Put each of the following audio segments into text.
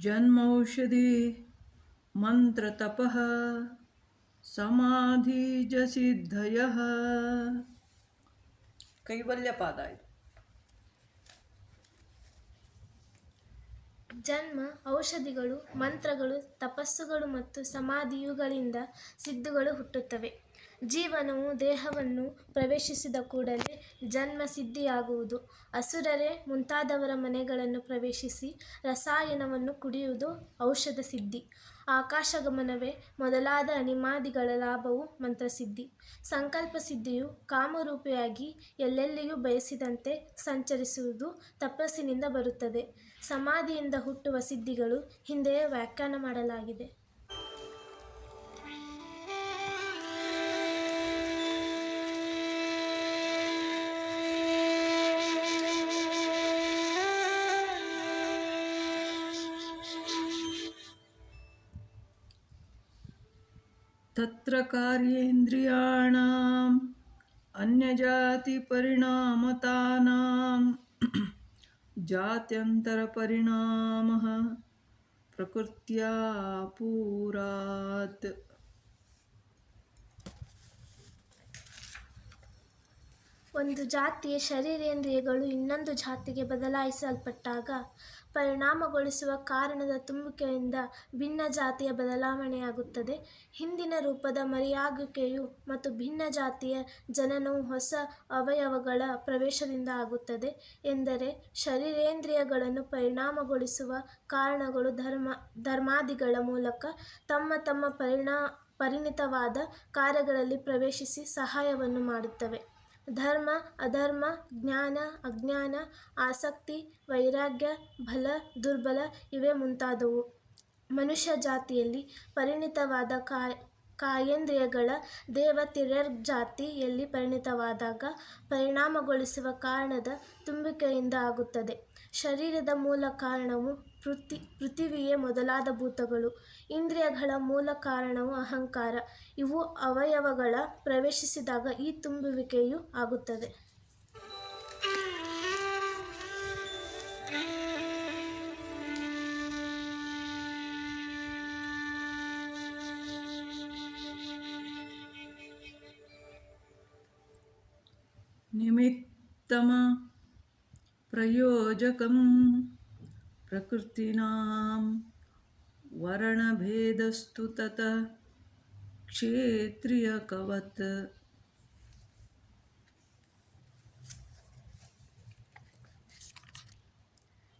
ಜನ್ಮೌಷಧಿ ಮಂತ್ರತಪಃ ಸಮಾಧಿಜಸಿದ್ಧಯಃ. ಕೈವಲ್ಯಪಾದ ಇದು. ಜನ್ಮ, ಔಷಧಿಗಳು, ಮಂತ್ರಗಳು, ತಪಸ್ಸುಗಳು ಮತ್ತು ಸಮಾಧಿಯುಗಳಿಂದ ಸಿದ್ಧಗಳು ಹುಟ್ಟುತ್ತವೆ. ಜೀವನವು ದೇಹವನ್ನು ಪ್ರವೇಶಿಸಿದ ಕೂಡಲೇ ಜನ್ಮ ಸಿದ್ಧಿಯಾಗುವುದು. ಅಸುರರೇ ಮುಂತಾದವರ ಮನೆಗಳನ್ನು ಪ್ರವೇಶಿಸಿ ರಸಾಯನವನ್ನು ಕುಡಿಯುವುದು ಔಷಧ ಸಿದ್ಧಿ. ಆಕಾಶಗಮನವೇ ಮೊದಲಾದ ಅಣಿಮಾದಿಗಳ ಲಾಭವು ಮಂತ್ರಸಿದ್ಧಿ. ಸಂಕಲ್ಪ ಸಿದ್ಧಿಯು ಕಾಮರೂಪಿಯಾಗಿ ಎಲ್ಲೆಲ್ಲಿಯೂ ಬಯಸಿದಂತೆ ಸಂಚರಿಸುವುದು ತಪಸ್ಸಿನಿಂದ ಬರುತ್ತದೆ. ಸಮಾಧಿಯಿಂದ ಹುಟ್ಟುವ ಸಿದ್ಧಿಗಳು ಹಿಂದೆಯೇ ವ್ಯಾಖ್ಯಾನ ಮಾಡಲಾಗಿದೆ. ತತ್ರ ಕಾರ್ಯೇಂದ್ರಿಯಾಣಾಂ ಅನ್ಯಜಾತಿ ಪರಿಣಾಮತಾನಾಂ ಜಾತ್ಯಂತರ ಪರಿಣಾಮಃ ಪ್ರಕೃತ್ಯಾ ಪೂರಾತ್. ಒಂದು ಜಾತಿಯ ಶರೀರೇಂದ್ರಿಯಗಳು ಇನ್ನೊಂದು ಜಾತಿಗೆ ಬದಲಾಯಿಸಲ್ಪಟ್ಟಾಗ ಪರಿಣಾಮಗೊಳಿಸುವ ಕಾರಣದ ತುಂಬುವಿಕೆಯಿಂದ ಭಿನ್ನ ಜಾತಿಯ ಬದಲಾವಣೆಯಾಗುತ್ತದೆ. ಹಿಂದಿನ ರೂಪದ ಮರೆಯಾಗುವಿಕೆಯು ಮತ್ತು ಭಿನ್ನ ಜಾತಿಯ ಜನನವು ಹೊಸ ಅವಯವಗಳ ಪ್ರವೇಶದಿಂದ ಆಗುತ್ತದೆ. ಎಂದರೆ ಶರೀರೇಂದ್ರಿಯಗಳನ್ನು ಪರಿಣಾಮಗೊಳಿಸುವ ಕಾರಣಗಳು ಧರ್ಮಾದಿಗಳ ಮೂಲಕ ತಮ್ಮ ತಮ್ಮ ಪರಿಣಿತವಾದ ಕಾರ್ಯಗಳಲ್ಲಿ ಪ್ರವೇಶಿಸಿ ಸಹಾಯವನ್ನು ಮಾಡುತ್ತವೆ. ಧರ್ಮ, ಅಧರ್ಮ, ಜ್ಞಾನ, ಅಜ್ಞಾನ, ಆಸಕ್ತಿ, ವೈರಾಗ್ಯ, ಬಲ, ದುರ್ಬಲ ಇವೇ ಮುಂತಾದವು. ಮನುಷ್ಯ ಜಾತಿಯಲ್ಲಿ ಪರಿಣಿತವಾದ ಕಾಯೇಂದ್ರಿಯಗಳ ದೇವತಿರ್ಯಜಾತಿಯಲ್ಲಿ ಪರಿಣಿತವಾದಾಗ ಪರಿಣಾಮಗೊಳಿಸುವ ಕಾರಣದ ತುಂಬುವಿಕೆಯಿಂದ ಆಗುತ್ತದೆ. ಶರೀರದ ಮೂಲ ಕಾರಣವು ಪೃಥಿವಿಯೇ ಮೊದಲಾದ ಭೂತಗಳು. ಇಂದ್ರಿಯಗಳ ಮೂಲ ಕಾರಣವು ಅಹಂಕಾರ. ಇವು ಅವಯವಗಳ ಪ್ರವೇಶಿಸಿದಾಗ ಈ ತುಂಬುವಿಕೆಯು ಆಗುತ್ತದೆ. ನಿಮಿತ್ತಮ ಪ್ರಯೋಜಕಂ ಪ್ರಕೃತೀನಾಂ ವರ್ಣಭೇದಸ್ತು ತತಃ ಕ್ಷೇತ್ರಿಯಕವತ್.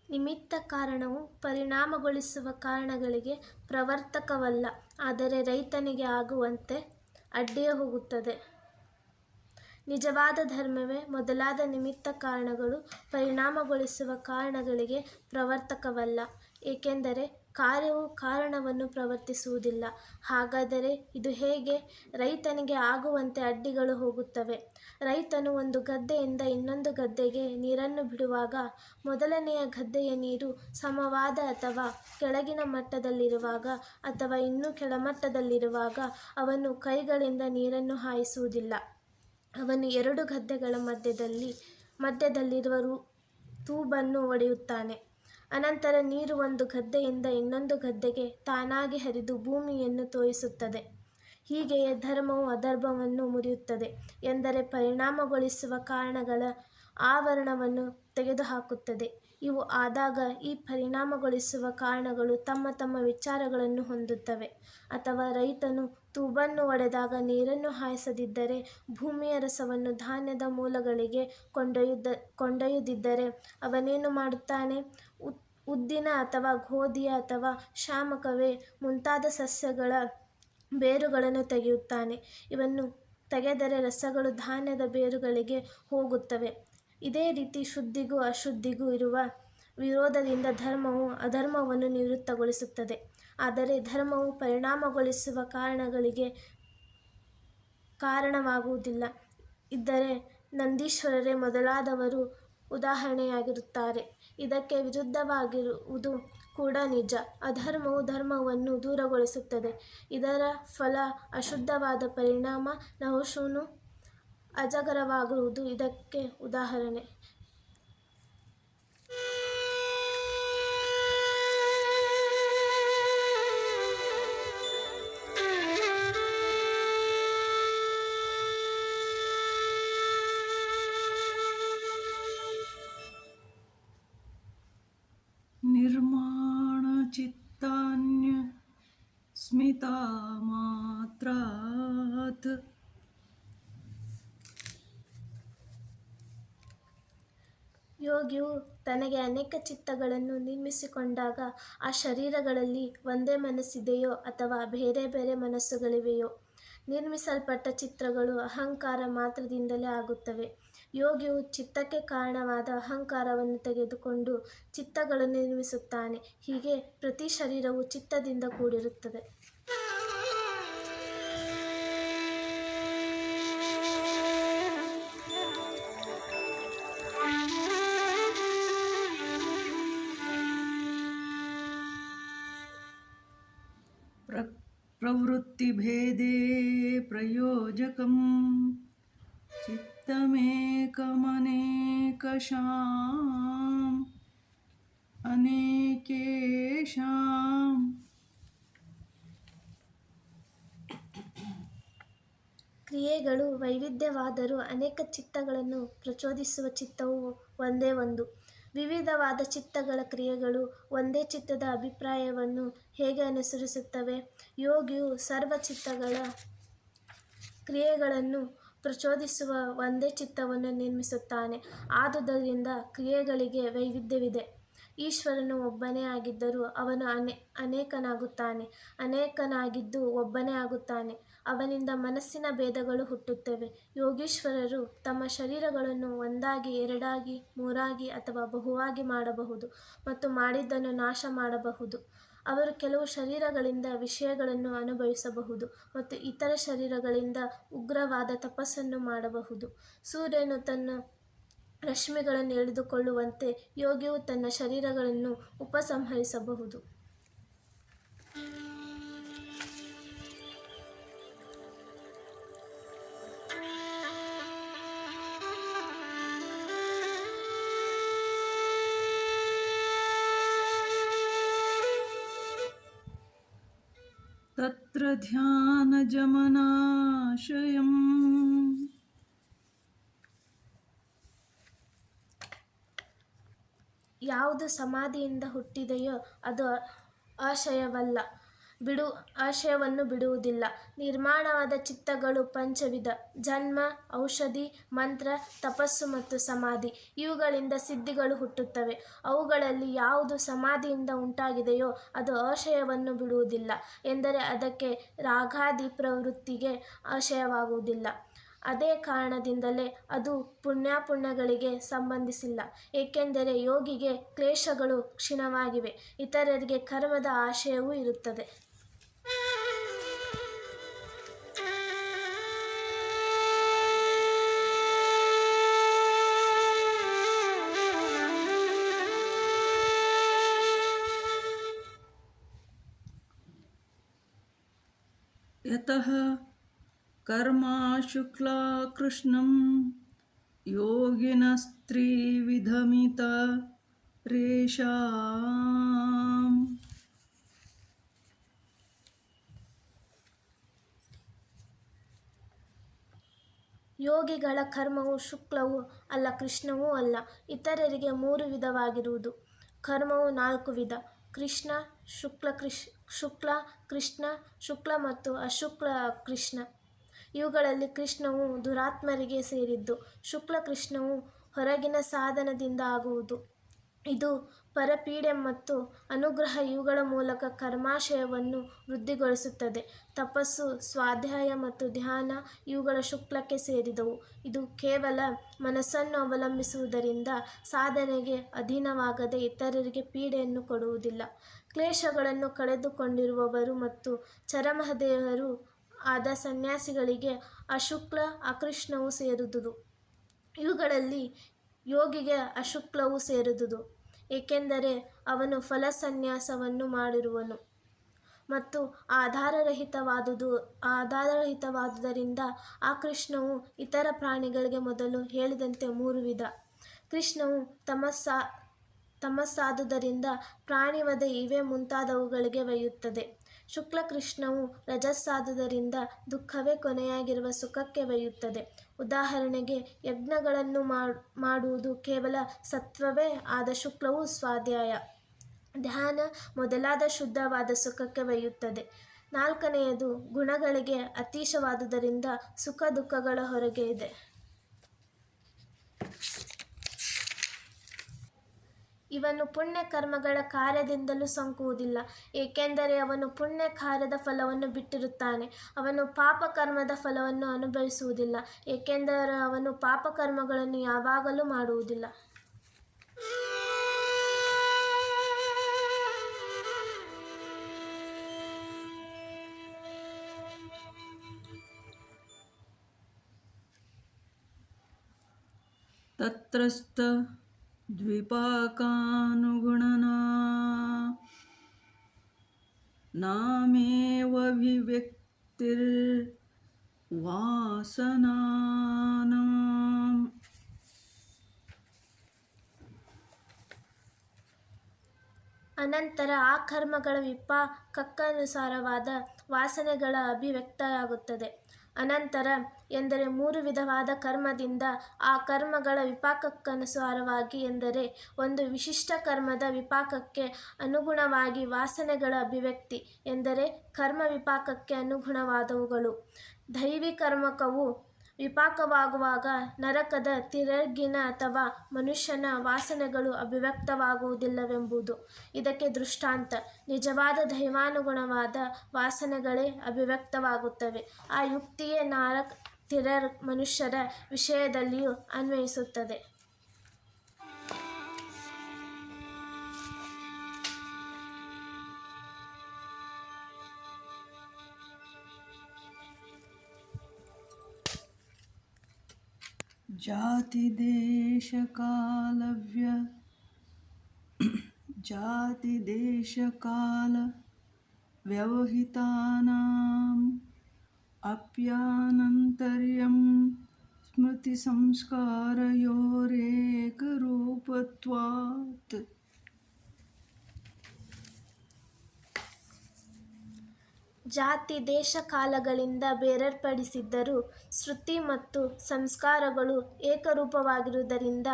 ನಿಮಿತ್ತ ಕಾರಣವು ಪರಿಣಾಮಗೊಳಿಸುವ ಕಾರಣಗಳಿಗೆ ಪ್ರವರ್ತಕವಲ್ಲ, ಆದರೆ ರೈತನಿಗೆ ಆಗುವಂತೆ ಅಡ್ಡಿಯೇ ಹೋಗುತ್ತದೆ. ನಿಜವಾದ ಧರ್ಮವೇ ಮೊದಲಾದ ನಿಮಿತ್ತ ಕಾರಣಗಳು ಪರಿಣಾಮಗೊಳಿಸುವ ಕಾರಣಗಳಿಗೆ ಪ್ರವರ್ತಕವಲ್ಲ, ಏಕೆಂದರೆ ಕಾರ್ಯವು ಕಾರಣವನ್ನು ಪ್ರವರ್ತಿಸುವುದಿಲ್ಲ. ಹಾಗಾದರೆ ಇದು ಹೇಗೆ? ರೈತನಿಗೆ ಆಗುವಂತೆ ಅಡ್ಡಿಗಳು ಹೋಗುತ್ತವೆ. ರೈತನು ಒಂದು ಗದ್ದೆಯಿಂದ ಇನ್ನೊಂದು ಗದ್ದೆಗೆ ನೀರನ್ನು ಬಿಡುವಾಗ ಮೊದಲನೆಯ ಗದ್ದೆಯ ನೀರು ಸಮವಾದ ಅಥವಾ ಕೆಳಗಿನ ಮಟ್ಟದಲ್ಲಿರುವಾಗ ಅಥವಾ ಇನ್ನೂ ಕೆಳಮಟ್ಟದಲ್ಲಿರುವಾಗ ಅವನು ಕೈಗಳಿಂದ ನೀರನ್ನು ಹಾಯಿಸುವುದಿಲ್ಲ. ಅವನು ಎರಡು ಗದ್ದೆಗಳ ಮಧ್ಯದಲ್ಲಿರುವ ತೂಬನ್ನು ಒಡೆಯುತ್ತಾನೆ. ಅನಂತರ ನೀರು ಒಂದು ಗದ್ದೆಯಿಂದ ಇನ್ನೊಂದು ಗದ್ದೆಗೆ ತಾನಾಗಿ ಹರಿದು ಭೂಮಿಯನ್ನು ತೋಯಿಸುತ್ತದೆ. ಹೀಗೆಯೇ ಧರ್ಮವು ಅಧರ್ಮವನ್ನು ಮುರಿಯುತ್ತದೆ, ಎಂದರೆ ಪರಿಣಾಮಗೊಳಿಸುವ ಕಾರಣಗಳ ಆವರಣವನ್ನು ತೆಗೆದುಹಾಕುತ್ತದೆ. ಇವು ಆದಾಗ ಈ ಪರಿಣಾಮಗೊಳಿಸುವ ಕಾರಣಗಳು ತಮ್ಮ ತಮ್ಮ ವಿಚಾರಗಳನ್ನು ಹೊಂದುತ್ತವೆ. ಅಥವಾ ರೈತನು ತೂಬನ್ನು ಒಡೆದಾಗ ನೀರನ್ನು ಹಾಯಿಸದಿದ್ದರೆ, ಭೂಮಿಯ ರಸವನ್ನು ಧಾನ್ಯದ ಮೂಲಗಳಿಗೆ ಕೊಂಡೊಯ್ಯದಿದ್ದರೆ ಅವನೇನು ಮಾಡುತ್ತಾನೆ? ಉದ್ದಿನ ಅಥವಾ ಗೋಧಿಯ ಅಥವಾ ಶಾಮಕವೇ ಮುಂತಾದ ಸಸ್ಯಗಳ ಬೇರುಗಳನ್ನು ತೆಗೆಯುತ್ತಾನೆ. ಇವನ್ನು ತೆಗೆದರೆ ರಸಗಳು ಧಾನ್ಯದ ಬೇರುಗಳಿಗೆ ಹೋಗುತ್ತವೆ. ಇದೇ ರೀತಿ ಶುದ್ಧಿಗೂ ಅಶುದ್ಧಿಗೂ ಇರುವ ವಿರೋಧದಿಂದ ಧರ್ಮವು ಅಧರ್ಮವನ್ನು ನಿವೃತ್ತಗೊಳಿಸುತ್ತದೆ. ಆದರೆ ಧರ್ಮವು ಪರಿಣಾಮಗೊಳಿಸುವ ಕಾರಣಗಳಿಗೆ ಕಾರಣವಾಗುವುದಿಲ್ಲ. ಇದ್ದರೆ ನಂದೀಶ್ವರರೇ ಮೊದಲಾದವರು ಉದಾಹರಣೆಯಾಗಿರುತ್ತಾರೆ. ಇದಕ್ಕೆ ವಿರುದ್ಧವಾಗಿರುವುದು ಕೂಡ ನಿಜ. ಅಧರ್ಮವು ಧರ್ಮವನ್ನು ದೂರಗೊಳಿಸುತ್ತದೆ. ಇದರ ಫಲ ಅಶುದ್ಧವಾದ ಪರಿಣಾಮ ನಹುಷನು ಅಜಗರವಾಗುವುದು ಇದಕ್ಕೆ ಉದಾಹರಣೆ. ನಿರ್ಮಾಣಚಿತ್ತಾನ್ಯ ಸ್ಮಿತಾ ಮಾತ್ರಾತ್. ಯೋಗಿಯು ತನಗೆ ಅನೇಕ ಚಿತ್ತಗಳನ್ನು ನಿರ್ಮಿಸಿಕೊಂಡಾಗ ಆ ಶರೀರಗಳಲ್ಲಿ ಒಂದೇ ಮನಸ್ಸಿದೆಯೋ ಅಥವಾ ಬೇರೆ ಬೇರೆ ಮನಸ್ಸುಗಳಿವೆಯೋ? ನಿರ್ಮಿಸಲ್ಪಟ್ಟ ಚಿತ್ರಗಳು ಅಹಂಕಾರ ಮಾತ್ರದಿಂದಲೇ ಆಗುತ್ತವೆ. ಯೋಗಿಯು ಚಿತ್ತಕ್ಕೆ ಕಾರಣವಾದ ಅಹಂಕಾರವನ್ನು ತೆಗೆದುಕೊಂಡು ಚಿತ್ತಗಳನ್ನು ನಿರ್ಮಿಸುತ್ತಾನೆ. ಹೀಗೆ ಪ್ರತಿ ಶರೀರವು ಚಿತ್ತದಿಂದ ಕೂಡಿರುತ್ತದೆ. ಪ್ರವೃತ್ತಿಭೇದೇ ಪ್ರಯೋಜಕಂ ಚಿತ್ತಮೇಕಮನೇಕಶಾಂ ಅನೇಕೇಷಾಂ. ಕ್ರಿಯೆಗಳು ವೈವಿಧ್ಯವಾದರೂ ಅನೇಕ ಚಿತ್ತಗಳನ್ನು ಪ್ರಚೋದಿಸುವ ಚಿತ್ತವು ಒಂದೇ ಒಂದು. ವಿವಿಧವಾದ ಚಿತ್ತಗಳ ಕ್ರಿಯೆಗಳು ಒಂದೇ ಚಿತ್ತದ ಅಭಿಪ್ರಾಯವನ್ನು ಹೇಗೆ ಅನುಸರಿಸುತ್ತವೆ? ಯೋಗಿಯು ಸರ್ವ ಚಿತ್ತಗಳ ಕ್ರಿಯೆಗಳನ್ನು ಪ್ರಚೋದಿಸುವ ಒಂದೇ ಚಿತ್ತವನ್ನು ನಿರ್ಮಿಸುತ್ತಾನೆ. ಆದುದರಿಂದ ಕ್ರಿಯೆಗಳಿಗೆ ವೈವಿಧ್ಯವಿದೆ. ಈಶ್ವರನು ಒಬ್ಬನೇ ಆಗಿದ್ದರೂ ಅವನು ಅನೇಕನಾಗುತ್ತಾನೆ, ಅನೇಕನಾಗಿದ್ದು ಒಬ್ಬನೇ ಆಗುತ್ತಾನೆ. ಅವನಿಂದ ಮನಸ್ಸಿನ ಭೇದಗಳು ಹುಟ್ಟುತ್ತವೆ. ಯೋಗೀಶ್ವರರು ತಮ್ಮ ಶರೀರಗಳನ್ನು ಒಂದಾಗಿ, ಎರಡಾಗಿ, ಮೂರಾಗಿ ಅಥವಾ ಬಹುವಾಗಿ ಮಾಡಬಹುದು ಮತ್ತು ಮಾಡಿದ್ದನ್ನು ನಾಶ ಮಾಡಬಹುದು. ಅವರು ಕೆಲವು ಶರೀರಗಳಿಂದ ವಿಷಯಗಳನ್ನು ಅನುಭವಿಸಬಹುದು ಮತ್ತು ಇತರ ಶರೀರಗಳಿಂದ ಉಗ್ರವಾದ ತಪಸ್ಸನ್ನು ಮಾಡಬಹುದು. ಸೂರ್ಯನು ತನ್ನ ರಶ್ಮಿಗಳನ್ನು ಎಳೆದುಕೊಳ್ಳುವಂತೆ ಯೋಗಿಯು ತನ್ನ ಶರೀರಗಳನ್ನು ಉಪಸಂಹರಿಸಬಹುದು. ತತ್ರ ಧ್ಯಾನಜಮನಾಶಯಂ ಯಾವುದು ಸಮಾಧಿಯಿಂದ ಹುಟ್ಟಿದೆಯೋ ಅದು ಆಶಯವನ್ನು ಬಿಡುವುದಿಲ್ಲ. ನಿರ್ಮಾಣವಾದ ಚಿತ್ತಗಳು ಪಂಚವಿಧ: ಜನ್ಮ, ಔಷಧಿ, ಮಂತ್ರ, ತಪಸ್ಸು ಮತ್ತು ಸಮಾಧಿ. ಇವುಗಳಿಂದ ಸಿದ್ಧಿಗಳು ಹುಟ್ಟುತ್ತವೆ. ಅವುಗಳಲ್ಲಿ ಯಾವುದು ಸಮಾಧಿಯಿಂದ ಉಂಟಾಗಿದೆಯೋ ಅದು ಆಶಯವನ್ನು ಬಿಡುವುದಿಲ್ಲ, ಎಂದರೆ ಅದಕ್ಕೆ ರಾಗಾದಿ ಪ್ರವೃತ್ತಿಗೆ ಆಶಯವಾಗುವುದಿಲ್ಲ. ಅದೇ ಕಾರಣದಿಂದಲೇ ಅದು ಪುಣ್ಯಾಪುಣ್ಯಗಳಿಗೆ ಸಂಬಂಧಿಸಿಲ್ಲ, ಏಕೆಂದರೆ ಯೋಗಿಗೆ ಕ್ಲೇಶಗಳು ಕ್ಷೀಣವಾಗಿವೆ, ಇತರರಿಗೆ ಕರ್ಮದ ಆಶಯವೂ ಇರುತ್ತದೆ. ಯತಃ ಕರ್ಮ ಶುಕ್ಲಾ ಕೃಷ್ಣಂ ಯೋಗಿನಸ್ತ್ರಿವಿಧಮಿತ ರೇಷಾಂ. ಯೋಗಿಗಳ ಕರ್ಮವು ಶುಕ್ಲವೂ ಅಲ್ಲ, ಕೃಷ್ಣವೂ ಅಲ್ಲ. ಇತರರಿಗೆ 3 ವಿಧವಾಗಿರುವುದು. ಕರ್ಮವು 4 ವಿಧ: ಕೃಷ್ಣ, ಶುಕ್ಲ ಕೃಷ್ಣ, ಶುಕ್ಲ ಮತ್ತು ಅಶುಕ್ಲ ಕೃಷ್ಣ. ಇವುಗಳಲ್ಲಿ ಕೃಷ್ಣವು ದುರಾತ್ಮರಿಗೆ ಸೇರಿದ್ದು. ಶುಕ್ಲ ಕೃಷ್ಣವು ಹೊರಗಿನ ಸಾಧನದಿಂದ ಆಗುವುದು. ಇದು ಪರಪೀಡೆ ಮತ್ತು ಅನುಗ್ರಹ ಇವುಗಳ ಮೂಲಕ ಕರ್ಮಾಶಯವನ್ನು ವೃದ್ಧಿಗೊಳಿಸುತ್ತದೆ. ತಪಸ್ಸು, ಸ್ವಾಧ್ಯಾಯ ಮತ್ತು ಧ್ಯಾನ ಇವುಗಳ ಶುಕ್ಲಕ್ಕೆ ಸೇರಿದವು. ಇದು ಕೇವಲ ಮನಸ್ಸನ್ನು ಅವಲಂಬಿಸುವುದರಿಂದ ಸಾಧನೆಗೆ ಅಧೀನವಾಗದೆ ಇತರರಿಗೆ ಪೀಡೆಯನ್ನು ಕೊಡುವುದಿಲ್ಲ. ಕ್ಲೇಶಗಳನ್ನು ಕಳೆದುಕೊಂಡಿರುವವರು ಮತ್ತು ಚರಮದೇಹರು ಆದ ಸನ್ಯಾಸಿಗಳಿಗೆ ಅಶುಕ್ಲ ಅಕೃಷ್ಣವು ಸೇರಿದುದು. ಇವುಗಳಲ್ಲಿ ಯೋಗಿಗೆ ಅಶುಕ್ಲವು ಸೇರಿದುದು, ಏಕೆಂದರೆ ಅವನು ಫಲಸನ್ಯಾಸವನ್ನು ಮಾಡಿರುವನು ಮತ್ತು ಆಧಾರರಹಿತವಾದುದರಿಂದ. ಆ ಕೃಷ್ಣವು ಇತರ ಪ್ರಾಣಿಗಳಿಗೆ ಮೊದಲು ಹೇಳಿದಂತೆ 3 ವಿಧ. ಕೃಷ್ಣವು ತಮಸ್ಸಾದುದರಿಂದ ಪ್ರಾಣಿವಧೆ ಇವೇ ಮುಂತಾದವುಗಳಿಗೆ ಒಯ್ಯುತ್ತದೆ. ಶುಕ್ಲ ಕೃಷ್ಣವು ರಜಸ್ಸಾದುದರಿಂದ ದುಃಖವೇ ಕೊನೆಯಾಗಿರುವ ಸುಖಕ್ಕೆ ಒಯ್ಯುತ್ತದೆ. ಉದಾಹರಣೆಗೆ, ಯಜ್ಞಗಳನ್ನು ಮಾಡುವುದು ಕೇವಲ ಸತ್ವವೇ ಆದ ಶುಕ್ಲವು ಸ್ವಾಧ್ಯಾಯ. ಧ್ಯಾನ ಮೊದಲಾದ ಶುದ್ಧವಾದ ಸುಖಕ್ಕೆ ಒಯ್ಯುತ್ತದೆ. ನಾಲ್ಕನೆಯದು ಗುಣಗಳಿಗೆ ಅತೀಶವಾದುದರಿಂದ ಸುಖ ದುಃಖಗಳ ಹೊರಗೆ ಇದೆ. ಇವನು ಪುಣ್ಯ ಕರ್ಮಗಳ ಕಾರ್ಯದಿಂದಲೂ ಸಂಕುವುದಿಲ್ಲ, ಏಕೆಂದರೆ ಅವನು ಪುಣ್ಯ ಕಾರ್ಯದ ಫಲವನ್ನು ಬಿಟ್ಟಿರುತ್ತಾನೆ. ಅವನು ಪಾಪ ಕರ್ಮದ ಫಲವನ್ನು ಅನುಭವಿಸುವುದಿಲ್ಲ, ಏಕೆಂದರೆ ಅವನು ಪಾಪಕರ್ಮಗಳನ್ನು ಯಾವಾಗಲೂ ಮಾಡುವುದಿಲ್ಲ. ತತ್ರಸ್ಥ ದ್ವಿಪಾಕಾನುಗುಣನಾ ನಾಮೇವ ವಿವ್ಯಕ್ತಿರ್ವಾಸನಾನಾಂ. ಅನಂತರ ಆ ಕರ್ಮಗಳ ವಿಪಾಕಕ್ಕನುಸಾರವಾದ ವಾಸನೆಗಳ ಅಭಿವ್ಯಕ್ತಿಯಾಗುತ್ತದೆ. ಅನಂತರ ಎಂದರೆ 3 ವಿಧವಾದ ಕರ್ಮದಿಂದ ಆ ಕರ್ಮಗಳ ವಿಪಾಕಕ್ಕನುಸಾರವಾಗಿ, ಎಂದರೆ ಒಂದು ವಿಶಿಷ್ಟ ಕರ್ಮದ ವಿಪಾಕಕ್ಕೆ ಅನುಗುಣವಾಗಿ ವಾಸನೆಗಳ ಅಭಿವ್ಯಕ್ತಿ, ಎಂದರೆ ಕರ್ಮ ವಿಪಾಕಕ್ಕೆ ಅನುಗುಣವಾದವುಗಳು. ದೈವಿ ಕರ್ಮಕವು ವಿಪಾಕವಾಗುವಾಗ ನರಕದ, ತಿರರ್ಗಿನ ಅಥವಾ ಮನುಷ್ಯನ ವಾಸನೆಗಳು ಅಭಿವ್ಯಕ್ತವಾಗುವುದಿಲ್ಲವೆಂಬುದು ಇದಕ್ಕೆ ದೃಷ್ಟಾಂತ. ನಿಜವಾದ ದೈವಾನುಗುಣವಾದ ವಾಸನೆಗಳೇ ಅಭಿವ್ಯಕ್ತವಾಗುತ್ತವೆ. ಆ ಯುಕ್ತಿಯೇ ನರಕ, ತಿರರ್, ಮನುಷ್ಯರ ವಿಷಯದಲ್ಲಿಯೂ ಅನ್ವಯಿಸುತ್ತದೆ. ಜಾತಿ ದೇಶ ಕಾಲ ವ್ಯವಹಿತಾನಾಂ ಅಪ್ಯಾನಂತರ್ಯಂ ಸ್ಮೃತಿ ಸಂಸ್ಕಾರಯೋರೇಕರೂಪತ್ವಾತ್. ಜಾತಿ ದೇಶ ಕಾಲಗಳಿಂದ ಬೇರ್ಪಡಿಸಿದ್ದರೂ ಶ್ರುತಿ ಮತ್ತು ಸಂಸ್ಕಾರಗಳು ಏಕರೂಪವಾಗಿರುವುದರಿಂದ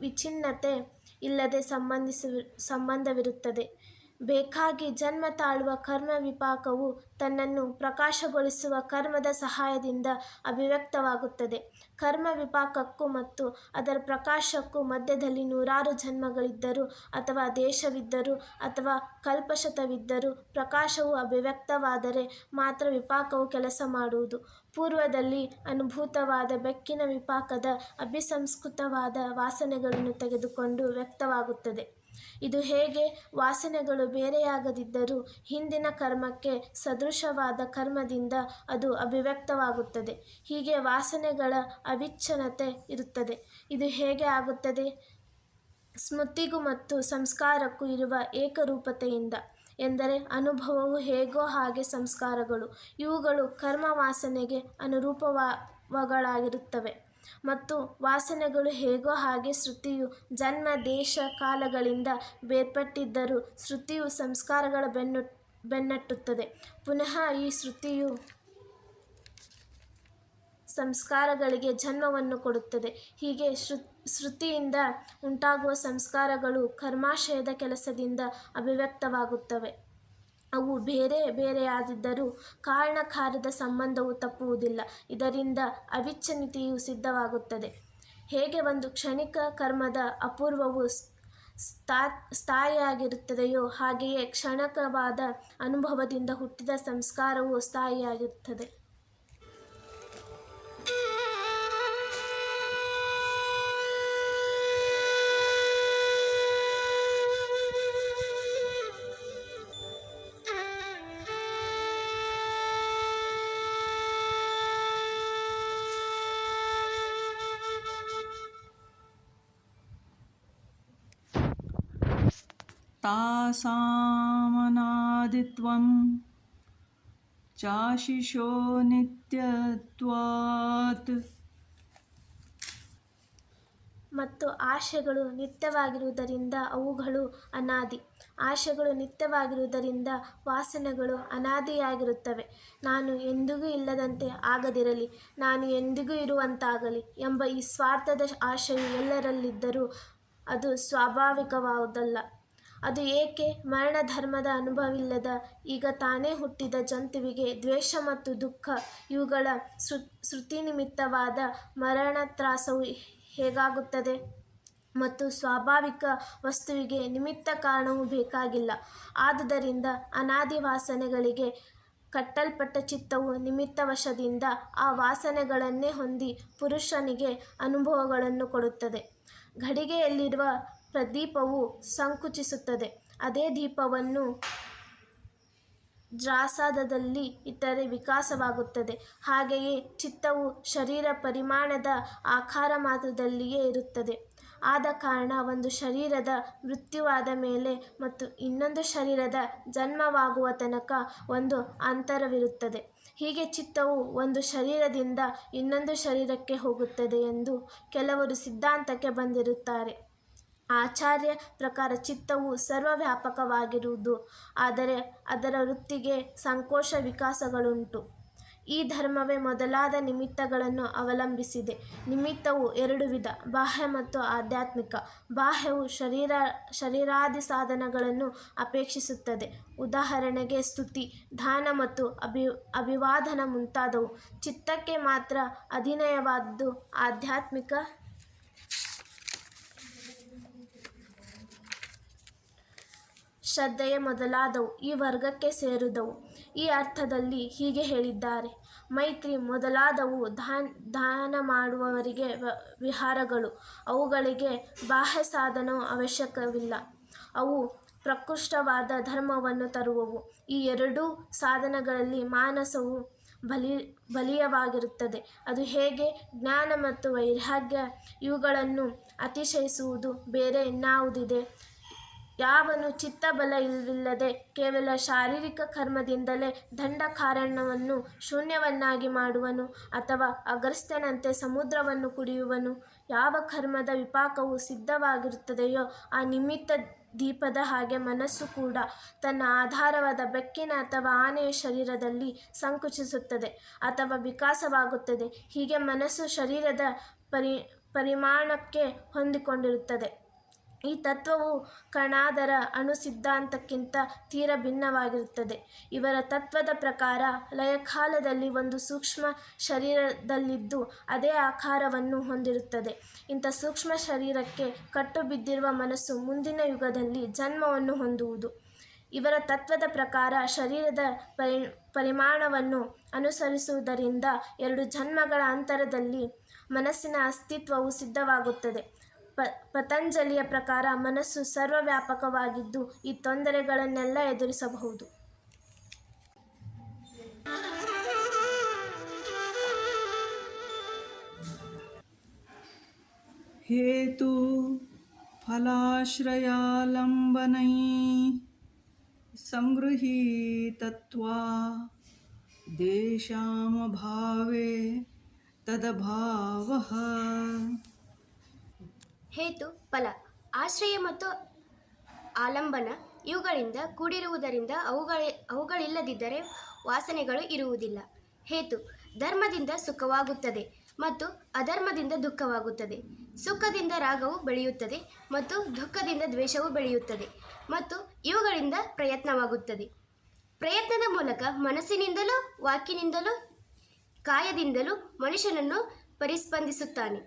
ವಿಚ್ಛಿನ್ನತೆ ಇಲ್ಲದೆ ಸಂಬಂಧವಿರುತ್ತದೆ. ಬೇಕಾಗಿ ಜನ್ಮ ತಾಳುವ ಕರ್ಮ ವಿಪಾಕವು ತನ್ನನ್ನು ಪ್ರಕಾಶಗೊಳಿಸುವ ಕರ್ಮದ ಸಹಾಯದಿಂದ ಅಭಿವ್ಯಕ್ತವಾಗುತ್ತದೆ. ಕರ್ಮ ವಿಪಾಕಕ್ಕೂ ಮತ್ತು ಅದರ ಪ್ರಕಾಶಕ್ಕೂ ಮಧ್ಯದಲ್ಲಿ 100 ಜನ್ಮಗಳಿದ್ದರೂ ಅಥವಾ ದೇಶವಿದ್ದರೂ ಅಥವಾ ಕಲ್ಪಶತವಿದ್ದರೂ ಪ್ರಕಾಶವು ಅಭಿವ್ಯಕ್ತವಾದರೆ ಮಾತ್ರ ವಿಪಾಕವು ಕೆಲಸ ಮಾಡುವುದು. ಪೂರ್ವದಲ್ಲಿ ಅನುಭೂತವಾದ ಬೆಕ್ಕಿನ ವಿಪಾಕದ ಅಭಿಸಂಸ್ಕೃತವಾದ ವಾಸನೆಗಳನ್ನು ತೆಗೆದುಕೊಂಡು ವ್ಯಕ್ತವಾಗುತ್ತದೆ. ಇದು ಹೇಗೆ? ವಾಸನೆಗಳು ಬೇರೆಯಾಗದಿದ್ದರೂ ಹಿಂದಿನ ಕರ್ಮಕ್ಕೆ ಸದೃಶವಾದ ಕರ್ಮದಿಂದ ಅದು ಅಭಿವ್ಯಕ್ತವಾಗುತ್ತದೆ. ಹೀಗೆ ವಾಸನೆಗಳ ಅವಿಚ್ಛಿನ್ನತೆ ಇರುತ್ತದೆ. ಇದು ಹೇಗೆ ಆಗುತ್ತದೆ? ಸ್ಮೃತಿಗೂ ಮತ್ತು ಸಂಸ್ಕಾರಕ್ಕೂ ಇರುವ ಏಕರೂಪತೆಯಿಂದ. ಎಂದರೆ ಅನುಭವವು ಹೇಗೋ ಹಾಗೆ ಸಂಸ್ಕಾರಗಳು, ಇವುಗಳು ಕರ್ಮ ವಾಸನೆಗೆ ಅನುರೂಪಗಳಾಗಿರುತ್ತವೆ. ಮತ್ತು ವಾಸನೆಗಳು ಹೇಗೋ ಹಾಗೆ ಶ್ರುತಿಯು ಜನ್ಮ ದೇಶ ಕಾಲಗಳಿಂದ ಬೇರ್ಪಟ್ಟಿದ್ದರೂ ಶ್ರುತಿಯು ಸಂಸ್ಕಾರಗಳ ಬೆನ್ನಟ್ಟುತ್ತದೆ. ಪುನಃ ಈ ಶ್ರುತಿಯು ಸಂಸ್ಕಾರಗಳಿಗೆ ಜನ್ಮವನ್ನು ಕೊಡುತ್ತದೆ. ಹೀಗೆ ಶ್ರುತಿಯಿಂದ ಉಂಟಾಗುವ ಸಂಸ್ಕಾರಗಳು ಕರ್ಮಾಶಯದ ಕೆಲಸದಿಂದ ಅಭಿವ್ಯಕ್ತವಾಗುತ್ತವೆ. ಅವು ಬೇರೆ ಬೇರೆಯಾದಿದ್ದರೂ ಕಾರಣ-ಕಾರ್ಯದ ಸಂಬಂಧವು ತಪ್ಪುವುದಿಲ್ಲ. ಇದರಿಂದ ಅವಿಚ್ಛಿನ್ನತೆಯು ಸಿದ್ಧವಾಗುತ್ತದೆ. ಹೇಗೆ ಒಂದು ಕ್ಷಣಿಕ ಕರ್ಮದ ಅಪೂರ್ವವು ಸ್ಥಾಯಿಯಾಗಿರುತ್ತದೆಯೋ ಹಾಗೆಯೇ ಕ್ಷಣಿಕವಾದ ಅನುಭವದಿಂದ ಹುಟ್ಟಿದ ಸಂಸ್ಕಾರವು ಸ್ಥಾಯಿಯಾಗಿರುತ್ತದೆ. ತಾಸಾಮನಾದಿತ್ವಂ ಚಾಶಿಷೋ ನಿತ್ಯತ್ವಾತ್. ಮತ್ತು ಆಶೆಗಳು ನಿತ್ಯವಾಗಿರುವುದರಿಂದ ಅವುಗಳು ಅನಾದಿ. ಆಶೆಗಳು ನಿತ್ಯವಾಗಿರುವುದರಿಂದ ವಾಸನೆಗಳು ಅನಾದಿಯಾಗಿರುತ್ತವೆ. ನಾನು ಎಂದಿಗೂ ಇಲ್ಲದಂತೆ ಆಗದಿರಲಿ, ನಾನು ಎಂದಿಗೂ ಇರುವಂತಾಗಲಿ ಎಂಬ ಈ ಸ್ವಾರ್ಥದ ಆಶೆಯು ಎಲ್ಲರಲ್ಲಿದ್ದರೂ ಅದು ಸ್ವಾಭಾವಿಕವಾದುದಲ್ಲ. ಅದು ಏಕೆ? ಮರಣ ಧರ್ಮದ ಅನುಭವವಿಲ್ಲದ ಈಗ ತಾನೇ ಹುಟ್ಟಿದ ಜಂತುವಿಗೆ ದ್ವೇಷ ಮತ್ತು ದುಃಖ ಇವುಗಳ ಶ್ರುತಿನಿಮಿತ್ತವಾದ ಮರಣತ್ರಾಸವು ಹೇಗಾಗುತ್ತದೆ? ಮತ್ತು ಸ್ವಾಭಾವಿಕ ವಸ್ತುವಿಗೆ ನಿಮಿತ್ತ ಕಾರಣವು ಬೇಕಾಗಿಲ್ಲ. ಆದುದರಿಂದ ಅನಾದಿ ವಾಸನೆಗಳಿಗೆ ಕಟ್ಟಲ್ಪಟ್ಟ ಚಿತ್ತವು ನಿಮಿತ್ತವಶದಿಂದ ಆ ವಾಸನೆಗಳನ್ನೇ ಹೊಂದಿ ಪುರುಷನಿಗೆ ಅನುಭವಗಳನ್ನು ಕೊಡುತ್ತದೆ. ಘಡಿಗೆಯಲ್ಲಿರುವ ಪ್ರದೀಪವು ಸಂಕುಚಿಸುತ್ತದೆ. ಅದೇ ದೀಪವನ್ನು ಜ್ರಾಸಾದಲ್ಲಿ ಇಟ್ಟರೆ ವಿಕಾಸವಾಗುತ್ತದೆ. ಹಾಗೆಯೇ ಚಿತ್ತವು ಶರೀರ ಪರಿಮಾಣದ ಆಕಾರ ಮಾತ್ರದಲ್ಲಿಯೇ ಇರುತ್ತದೆ. ಆದ ಕಾರಣ ಒಂದು ಶರೀರದ ಮೃತ್ಯುವಾದ ಮೇಲೆ ಮತ್ತು ಇನ್ನೊಂದು ಶರೀರದ ಜನ್ಮವಾಗುವ ತನಕ ಒಂದು ಅಂತರವಿರುತ್ತದೆ. ಹೀಗೆ ಚಿತ್ತವು ಒಂದು ಶರೀರದಿಂದ ಇನ್ನೊಂದು ಶರೀರಕ್ಕೆ ಹೋಗುತ್ತದೆ ಎಂದು ಕೆಲವರು ಸಿದ್ಧಾಂತಕ್ಕೆ ಬಂದಿರುತ್ತಾರೆ. ಆಚಾರ್ಯ ಪ್ರಕಾರ ಚಿತ್ತವು ಸರ್ವವ್ಯಾಪಕವಾಗಿರುವುದು, ಆದರೆ ಅದರ ವೃತ್ತಿಗೆ ಸಂಕೋಚ ವಿಕಾಸಗಳುಂಟು. ಈ ಧರ್ಮವೇ ಮೊದಲಾದ ನಿಮಿತ್ತಗಳನ್ನು ಅವಲಂಬಿಸಿದೆ. ನಿಮಿತ್ತವು ಎರಡು ವಿಧ, ಬಾಹ್ಯ ಮತ್ತು ಆಧ್ಯಾತ್ಮಿಕ. ಬಾಹ್ಯವು ಶರೀರಾದಿ ಸಾಧನಗಳನ್ನು ಅಪೇಕ್ಷಿಸುತ್ತದೆ. ಉದಾಹರಣೆಗೆ ಸ್ತುತಿ, ದಾನ ಮತ್ತು ಅಭಿವಾದನ ಮುಂತಾದವು. ಚಿತ್ತಕ್ಕೆ ಮಾತ್ರ ಅಧೀನವಾದ್ದು ಆಧ್ಯಾತ್ಮಿಕ ಶ್ರದ್ಧೆಯೇ ಮೊದಲಾದವು ಈ ವರ್ಗಕ್ಕೆ ಸೇರಿದವು. ಈ ಅರ್ಥದಲ್ಲಿ ಹೀಗೆ ಹೇಳಿದ್ದಾರೆ: ಮೈತ್ರಿ ಮೊದಲಾದವು ದಾನ ಮಾಡುವವರಿಗೆ ವಿಹಾರಗಳು. ಅವುಗಳಿಗೆ ಬಾಹ್ಯ ಸಾಧನವು ಅವಶ್ಯಕವಿಲ್ಲ. ಅವು ಪ್ರಕೃಷ್ಟವಾದ ಧರ್ಮವನ್ನು ತರುವವು. ಈ ಎರಡೂ ಸಾಧನಗಳಲ್ಲಿ ಮಾನಸವು ಬಲೀಯವಾಗಿರುತ್ತದೆ. ಅದು ಹೇಗೆ? ಜ್ಞಾನ ಮತ್ತು ವೈರಾಗ್ಯ ಇವುಗಳನ್ನು ಅತಿಶಯಿಸುವುದು ಬೇರೆ ಇನ್ನಾವುದಿದೆ? ಯಾವನು ಚಿತ್ತಬಲವಿಲ್ಲದೆ ಕೇವಲ ಶಾರೀರಿಕ ಕರ್ಮದಿಂದಲೇ ದಂಡಕಾರಣ್ಯವನ್ನು ಶೂನ್ಯವನ್ನಾಗಿ ಮಾಡುವನು ಅಥವಾ ಅಗಸ್ತ್ಯನಂತೆ ಸಮುದ್ರವನ್ನು ಕುಡಿಯುವನು? ಯಾವ ಕರ್ಮದ ವಿಪಾಕವು ಸಿದ್ಧವಾಗಿರುತ್ತದೆಯೋ ಆ ನಿಮಿತ್ತ ದೀಪದ ಹಾಗೆ ಮನಸ್ಸು ಕೂಡ ತನ್ನ ಆಧಾರವಾದ ಬೆಕ್ಕಿನ ಅಥವಾ ಆನೆಯ ಶರೀರದಲ್ಲಿ ಸಂಕುಚಿಸುತ್ತದೆ ಅಥವಾ ವಿಕಾಸವಾಗುತ್ತದೆ. ಹೀಗೆ ಮನಸ್ಸು ಶರೀರದ ಪರಿಮಾಣಕ್ಕೆ ಹೊಂದಿಕೊಂಡಿರುತ್ತದೆ. ಈ ತತ್ವವು ಕಣಾದರ ಅಣು ಸಿದ್ಧಾಂತಕ್ಕಿಂತ ತೀರ ಭಿನ್ನವಾಗಿರುತ್ತದೆ. ಇವರ ತತ್ವದ ಪ್ರಕಾರ ಲಯಕಾಲದಲ್ಲಿ ಒಂದು ಸೂಕ್ಷ್ಮ ಶರೀರದಲ್ಲಿದ್ದು ಅದೇ ಆಕಾರವನ್ನು ಹೊಂದಿರುತ್ತದೆ. ಇಂಥ ಸೂಕ್ಷ್ಮ ಶರೀರಕ್ಕೆ ಕಟ್ಟು ಬಿದ್ದಿರುವ ಮನಸ್ಸು ಮುಂದಿನ ಯುಗದಲ್ಲಿ ಜನ್ಮವನ್ನು ಹೊಂದುವುದು. ಇವರ ತತ್ವದ ಪ್ರಕಾರ ಶರೀರದ ಪರಿಮಾಣವನ್ನು ಅನುಸರಿಸುವುದರಿಂದ 2 ಜನ್ಮಗಳ ಅಂತರದಲ್ಲಿ ಮನಸ್ಸಿನ ಅಸ್ತಿತ್ವವು ಸಿದ್ಧವಾಗುತ್ತದೆ. ಪತಂಜಲಿಯ ಪ್ರಕಾರ ಮನಸ್ಸು ಸರ್ವವ್ಯಾಪಕವಾಗಿದ್ದು ಈ ತೊಂದರೆಗಳನ್ನೆಲ್ಲ ಎದುರಿಸಬಹುದು. ಹೇತು ಫಲಾಶ್ರಯಾಲಂಬನೈ ಸಂಗೃಹೀತತ್ವಾ ದೇಶಾಮಭಾವೇ ತದಭಾವಃ. ಹೇತು, ಫಲ, ಆಶ್ರಯ ಮತ್ತು ಆಲಂಬನ ಇವುಗಳಿಂದ ಕೂಡಿರುವುದರಿಂದ ಅವುಗಳಿಲ್ಲದಿದ್ದರೆ ವಾಸನೆಗಳು ಇರುವುದಿಲ್ಲ. ಹೇತು, ಧರ್ಮದಿಂದ ಸುಖವಾಗುತ್ತದೆ ಮತ್ತು ಅಧರ್ಮದಿಂದ ದುಃಖವಾಗುತ್ತದೆ. ಸುಖದಿಂದ ರಾಗವು ಬೆಳೆಯುತ್ತದೆ ಮತ್ತು ದುಃಖದಿಂದ ದ್ವೇಷವು ಬೆಳೆಯುತ್ತದೆ ಮತ್ತು ಇವುಗಳಿಂದ ಪ್ರಯತ್ನವಾಗುತ್ತದೆ. ಪ್ರಯತ್ನದ ಮೂಲಕ ಮನಸ್ಸಿನಿಂದಲೂ ವಾಕಿನಿಂದಲೂ ಕಾಯದಿಂದಲೂ ಮನುಷ್ಯನನ್ನು ಪರಿಸ್ಪಂದಿಸುತ್ತಾನೆ.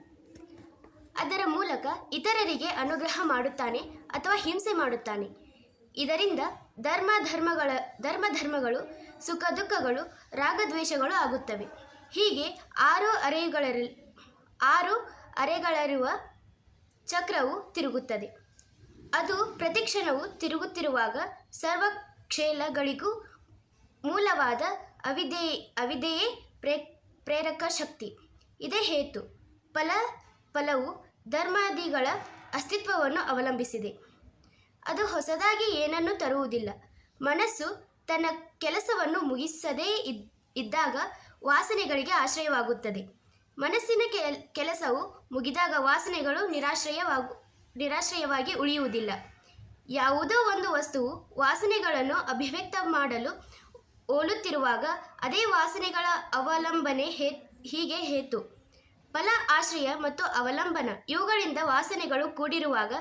ಅದರ ಮೂಲಕ ಇತರರಿಗೆ ಅನುಗ್ರಹ ಮಾಡುತ್ತಾನೆ ಅಥವಾ ಹಿಂಸೆ ಮಾಡುತ್ತಾನೆ. ಇದರಿಂದ ಧರ್ಮಗಳು ಸುಖ ದುಃಖಗಳು ರಾಗದ್ವೇಷಗಳು ಆಗುತ್ತವೆ. ಹೀಗೆ 6 ಅರೆಗಳಿರುವ ಚಕ್ರವು ತಿರುಗುತ್ತದೆ. ಅದು ಪ್ರತಿಕ್ಷಣವು ತಿರುಗುತ್ತಿರುವಾಗ ಸರ್ವಕ್ಷೇಲಗಳಿಗೂ ಮೂಲವಾದ ಅವಿದೆಯೇ ಪ್ರೇರಕ ಶಕ್ತಿ. ಇದೇ ಹೇತು. ಫಲವು ಧರ್ಮಾದಿಗಳ ಅಸ್ತಿತ್ವವನ್ನು ಅವಲಂಬಿಸಿದೆ. ಅದು ಹೊಸದಾಗಿ ಏನನ್ನೂ ತರುವುದಿಲ್ಲ. ಮನಸ್ಸು ತನ್ನ ಕೆಲಸವನ್ನು ಮುಗಿಸದೇ ಇದ್ದಾಗ ವಾಸನೆಗಳಿಗೆ ಆಶ್ರಯವಾಗುತ್ತದೆ. ಮನಸ್ಸಿನ ಕೆಲಸವು ಮುಗಿದಾಗ ವಾಸನೆಗಳು ನಿರಾಶ್ರಯವಾಗಿ ಉಳಿಯುವುದಿಲ್ಲ. ಯಾವುದೋ ಒಂದು ವಸ್ತುವು ವಾಸನೆಗಳನ್ನು ಅಭಿವ್ಯಕ್ತ ಮಾಡಲು ಹೋಲುತ್ತಿರುವಾಗ ಅದೇ ವಾಸನೆಗಳ ಅವಲಂಬನೆ ಹೀಗೆ ಹೇತು. ಫಲ, ಆಶ್ರಯ ಮತ್ತು ಅವಲಂಬನ ಇವುಗಳಿಂದ ವಾಸನೆಗಳು ಕೂಡಿರುವಾಗ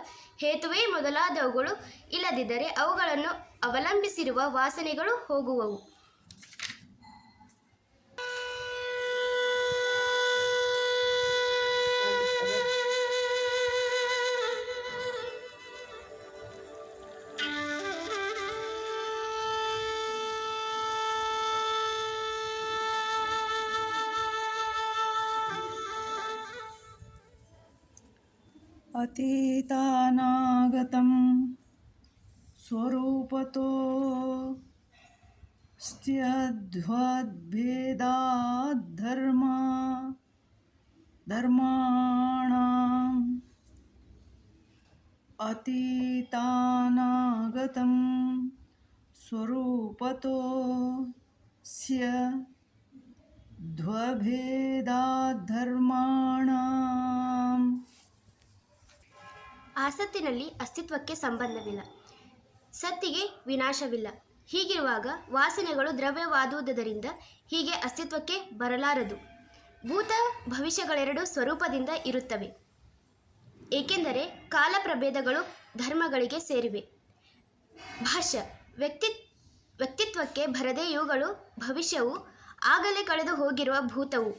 ಹೇತುವೆ ಮೊದಲಾದವುಗಳು ಇಲ್ಲದಿದ್ದರೆ ಅವುಗಳನ್ನು ಅವಲಂಬಿಸಿರುವ ವಾಸನೆಗಳು ಹೋಗುವವು. ಅತೀತಾನಾಗತಂ ಸ್ವರೂಪತೋ ಸ್ತ್ಯದ್ವದ್ಭೇದಾಧರ್ಮ ಧರ್ಮಾಣಾಂ ಅತೀತಾನಾಗತಂ ಸ್ವರೂಪತೋ ಸ್ಯ ಧ್ವಭೇದಾಧರ್ಮಾಣಾಂ. ಆಸತ್ತಿನಲ್ಲಿ ಅಸ್ತಿತ್ವಕ್ಕೆ ಸಂಬಂಧವಿಲ್ಲ, ಸತ್ತಿಗೆ ವಿನಾಶವಿಲ್ಲ. ಹೀಗಿರುವಾಗ ವಾಸನೆಗಳು ದ್ರವ್ಯವಾದುದರಿಂದ ಹೀಗೆ ಅಸ್ತಿತ್ವಕ್ಕೆ ಬರಲಾರದು. ಭೂತ ಭವಿಷ್ಯಗಳೆರಡು ಸ್ವರೂಪದಿಂದ ಇರುತ್ತವೆ, ಏಕೆಂದರೆ ಕಾಲ ಪ್ರಭೇದಗಳು ಧರ್ಮಗಳಿಗೆ ಸೇರಿವೆ. ಭಾಷ್ಯ: ವ್ಯಕ್ತಿತ್ವಕ್ಕೆ ಬರದೇ ಇವುಗಳು ಭವಿಷ್ಯವು, ಆಗಲೇ ಕಳೆದು ಹೋಗಿರುವ ಭೂತವು,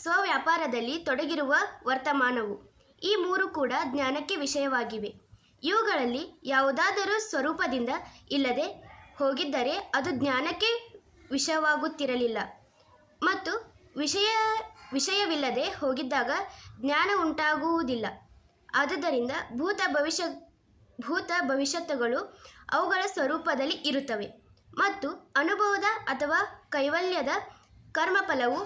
ಸ್ವವ್ಯಾಪಾರದಲ್ಲಿ ತೊಡಗಿರುವ ವರ್ತಮಾನವು, ಈ ಮೂರು ಕೂಡ ಜ್ಞಾನಕ್ಕೆ ವಿಷಯವಾಗಿವೆ. ಇವುಗಳಲ್ಲಿ ಯಾವುದಾದರೂ ಸ್ವರೂಪದಿಂದ ಇಲ್ಲದೆ ಹೋಗಿದ್ದರೆ ಅದು ಜ್ಞಾನಕ್ಕೆ ವಿಷಯವಾಗುತ್ತಿರಲಿಲ್ಲ, ಮತ್ತು ವಿಷಯವಿಲ್ಲದೆ ಹೋಗಿದ್ದಾಗ ಜ್ಞಾನ ಉಂಟಾಗುವುದಿಲ್ಲ. ಆದುದರಿಂದ ಭೂತ ಭವಿಷ್ಯತ್ತುಗಳು ಅವುಗಳ ಸ್ವರೂಪದಲ್ಲಿ ಇರುತ್ತವೆ, ಮತ್ತು ಅನುಭವದ ಅಥವಾ ಕೈವಲ್ಯದ ಕರ್ಮಫಲವು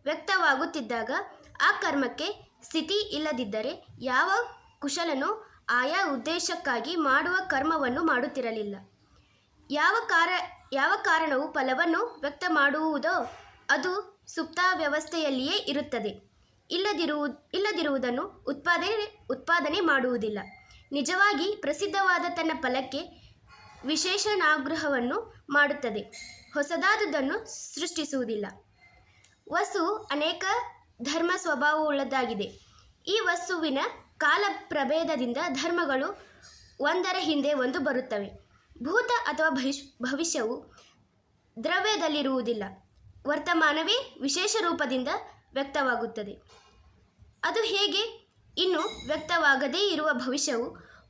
ವ್ಯಕ್ತವಾಗುತ್ತಿದ್ದಾಗ ಆ ಕರ್ಮಕ್ಕೆ ಸ್ಥಿತಿ ಇಲ್ಲದಿದ್ದರೆ ಯಾವ ಕುಶಲನು ಆಯಾ ಉದ್ದೇಶಕ್ಕಾಗಿ ಮಾಡುವ ಕರ್ಮವನ್ನು ಮಾಡುತ್ತಿರಲಿಲ್ಲ. ಯಾವ ಕಾರಣವು ಫಲವನ್ನು ವ್ಯಕ್ತ ಮಾಡುವುದೋ ಅದು ಸುಪ್ತಾವ್ಯವಸ್ಥೆಯಲ್ಲಿಯೇ ಇರುತ್ತದೆ. ಇಲ್ಲದಿರುವುದನ್ನು ಉತ್ಪಾದನೆ ಮಾಡುವುದಿಲ್ಲ. ನಿಜವಾಗಿ ಪ್ರಸಿದ್ಧವಾದ ತನ್ನ ಫಲಕ್ಕೆ ವಿಶೇಷಣಾಗ್ರಹವನ್ನು ಮಾಡುತ್ತದೆ, ಹೊಸದಾದುದನ್ನು ಸೃಷ್ಟಿಸುವುದಿಲ್ಲ. ವಸ್ತು ಅನೇಕ ಧರ್ಮ ಸ್ವಭಾವವುಳ್ಳದಾಗಿದೆ. ಈ ವಸ್ತುವಿನ ಕಾಲ ಪ್ರಭೇದದಿಂದ ಧರ್ಮಗಳು ಒಂದರ ಹಿಂದೆ ಒಂದು ಬರುತ್ತವೆ. ಭೂತ ಅಥವಾ ಭವಿಷ್ಯವು ದ್ರವ್ಯದಲ್ಲಿರುವುದಿಲ್ಲ, ವರ್ತಮಾನವೇ ವಿಶೇಷ ರೂಪದಿಂದ ವ್ಯಕ್ತವಾಗುತ್ತದೆ. ಅದು ಹೇಗೆ? ಇನ್ನು ವ್ಯಕ್ತವಾಗದೇ ಇರುವ ಭವಿಷ್ಯವು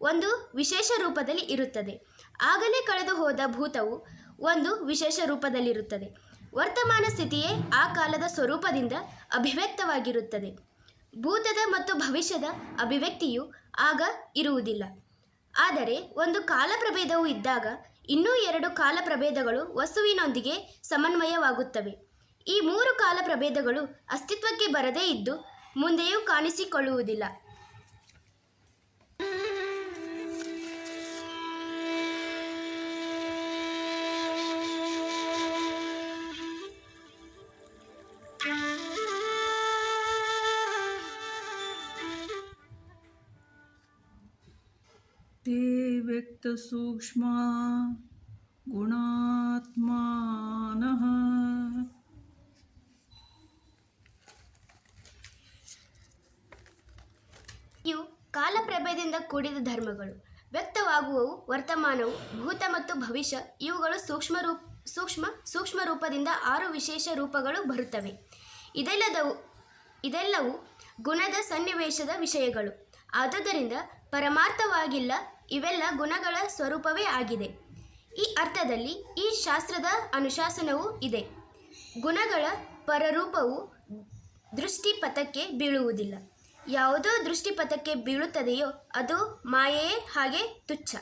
ಒಂದು ವಿಶೇಷ ರೂಪದಲ್ಲಿ ಇರುತ್ತದೆ. ಆಗಲೇ ಕಳೆದು ಹೋದ ಭೂತವು ಒಂದು ವಿಶೇಷ ರೂಪದಲ್ಲಿರುತ್ತದೆ. ವರ್ತಮಾನ ಸ್ಥಿತಿಯೇ ಆ ಕಾಲದ ಸ್ವರೂಪದಿಂದ ಅಭಿವ್ಯಕ್ತವಾಗಿರುತ್ತದೆ. ಭೂತದ ಮತ್ತು ಭವಿಷ್ಯದ ಅಭಿವ್ಯಕ್ತಿಯು ಆಗ ಇರುವುದಿಲ್ಲ. ಆದರೆ ಒಂದು ಕಾಲ ಪ್ರಭೇದವು ಇದ್ದಾಗ ಇನ್ನೂ ಎರಡು ಕಾಲ ಪ್ರಭೇದಗಳು ವಸ್ತುವಿನೊಂದಿಗೆ ಸಮನ್ವಯವಾಗುತ್ತವೆ. ಈ ಮೂರು ಕಾಲ ಪ್ರಭೇದಗಳು ಅಸ್ತಿತ್ವಕ್ಕೆ ಬರದೇ ಇದ್ದು ಮುಂದೆಯೂ ಕಾಣಿಸಿಕೊಳ್ಳುವುದಿಲ್ಲ. ते व्यक्तसूक्ष्मा गुणात्मानः ಇವು ಕಾಲ ಪ್ರಭೇದದಿಂದ ಕೂಡಿದ ಧರ್ಮಗಳು. ವ್ಯಕ್ತವಾಗುವವು ವರ್ತಮಾನವು, ಭೂತ ಮತ್ತು ಭವಿಷ್ಯ. ಇವುಗಳು ಸೂಕ್ಷ್ಮ ರೂಪದಿಂದ 6 ವಿಶೇಷ ರೂಪಗಳು ಬರುತ್ತವೆ. ಇದೆಲ್ಲವೂ ಗುಣದ ಸನ್ನಿವೇಶದ ವಿಷಯಗಳು. ಆದುದರಿಂದ ಪರಮಾರ್ಥವಾಗಿಲ್ಲ, ಇವೆಲ್ಲ ಗುಣಗಳ ಸ್ವರೂಪವೇ ಆಗಿದೆ. ಈ ಅರ್ಥದಲ್ಲಿ ಈ ಶಾಸ್ತ್ರದ ಅನುಶಾಸನವೂ ಇದೆ. ಗುಣಗಳ ಪರರೂಪವು ದೃಷ್ಟಿಪಥಕ್ಕೆ ಬೀಳುವುದಿಲ್ಲ. ಯಾವುದೋ ದೃಷ್ಟಿಪಥಕ್ಕೆ ಬೀಳುತ್ತದೆಯೋ ಅದು ಮಾಯೆಯೇ, ಹಾಗೆ ತುಚ್ಛ.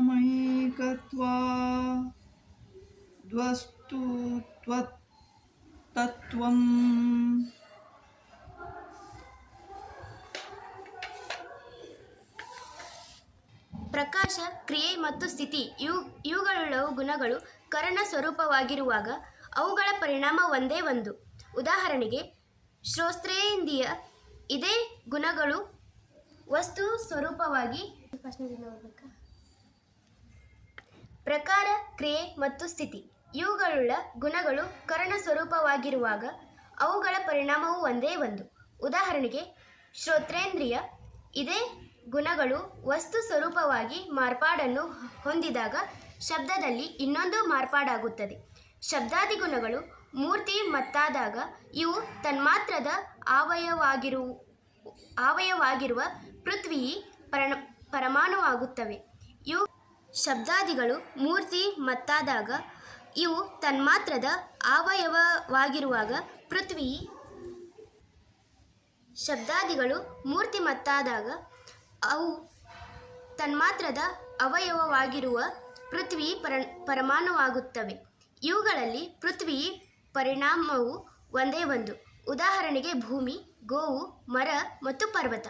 ಪರಿಣಾಮೈಕತ್ವಾ ದ್ವಸ್ತು ತತ್ವಂ ಪ್ರಕಾಶ, ಕ್ರಿಯೆ ಮತ್ತು ಸ್ಥಿತಿ ಇವುಗಳುಳ್ಳವು ಗುಣಗಳು ಕರಣ ಸ್ವರೂಪವಾಗಿರುವಾಗ ಅವುಗಳ ಪರಿಣಾಮ ಒಂದೇ ಒಂದು. ಉದಾಹರಣೆಗೆ ಶ್ರೋತ್ರೇಂದ್ರಿಯ ಇದೇ ಗುಣಗಳು ವಸ್ತು ಸ್ವರೂಪವಾಗಿ ಪ್ರಕಾರ, ಕ್ರಿಯೆ ಮತ್ತು ಸ್ಥಿತಿ ಇವುಗಳುಳ್ಳ ಗುಣಗಳು ಕರಣ ಸ್ವರೂಪವಾಗಿರುವಾಗ ಅವುಗಳ ಪರಿಣಾಮವು ಒಂದೇ ಒಂದು. ಉದಾಹರಣೆಗೆ ಶ್ರೋತ್ರೇಂದ್ರಿಯ ಇದೇ ಗುಣಗಳು ವಸ್ತು ಸ್ವರೂಪವಾಗಿ ಮಾರ್ಪಾಡನ್ನು ಹೊಂದಿದಾಗ ಶಬ್ದದಲ್ಲಿ ಇನ್ನೊಂದು ಮಾರ್ಪಾಡಾಗುತ್ತದೆ. ಶಬ್ದಾದಿ ಗುಣಗಳು ಮೂರ್ತಿ ಮತ್ತಾದಾಗ ಇವು ತನ್ಮಾತ್ರದ ಆವಯವಾಗಿರುವ ಪೃಥ್ವಿ ಪರಮಾಣುವಾಗುತ್ತವೆ. ಇವು ಶಬ್ದಾದಿಗಳು ಮೂರ್ತಿ ಮತ್ತಾದಾಗ ಇವು ತನ್ಮಾತ್ರದ ಅವಯವವಾಗಿರುವಾಗ ಪೃಥ್ವಿ ಶಬ್ದಾದಿಗಳು ಮೂರ್ತಿ ಮತ್ತಾದಾಗ ಅವು ತನ್ಮಾತ್ರದ ಅವಯವವಾಗಿರುವ ಪೃಥ್ವಿ ಪರಮಾಣುವಾಗುತ್ತವೆ. ಇವುಗಳಲ್ಲಿ ಪೃಥ್ವಿ ಪರಿಣಾಮವು ಒಂದೇ ಒಂದು. ಉದಾಹರಣೆಗೆ ಭೂಮಿ, ಗೋವು, ಮರ ಮತ್ತು ಪರ್ವತ.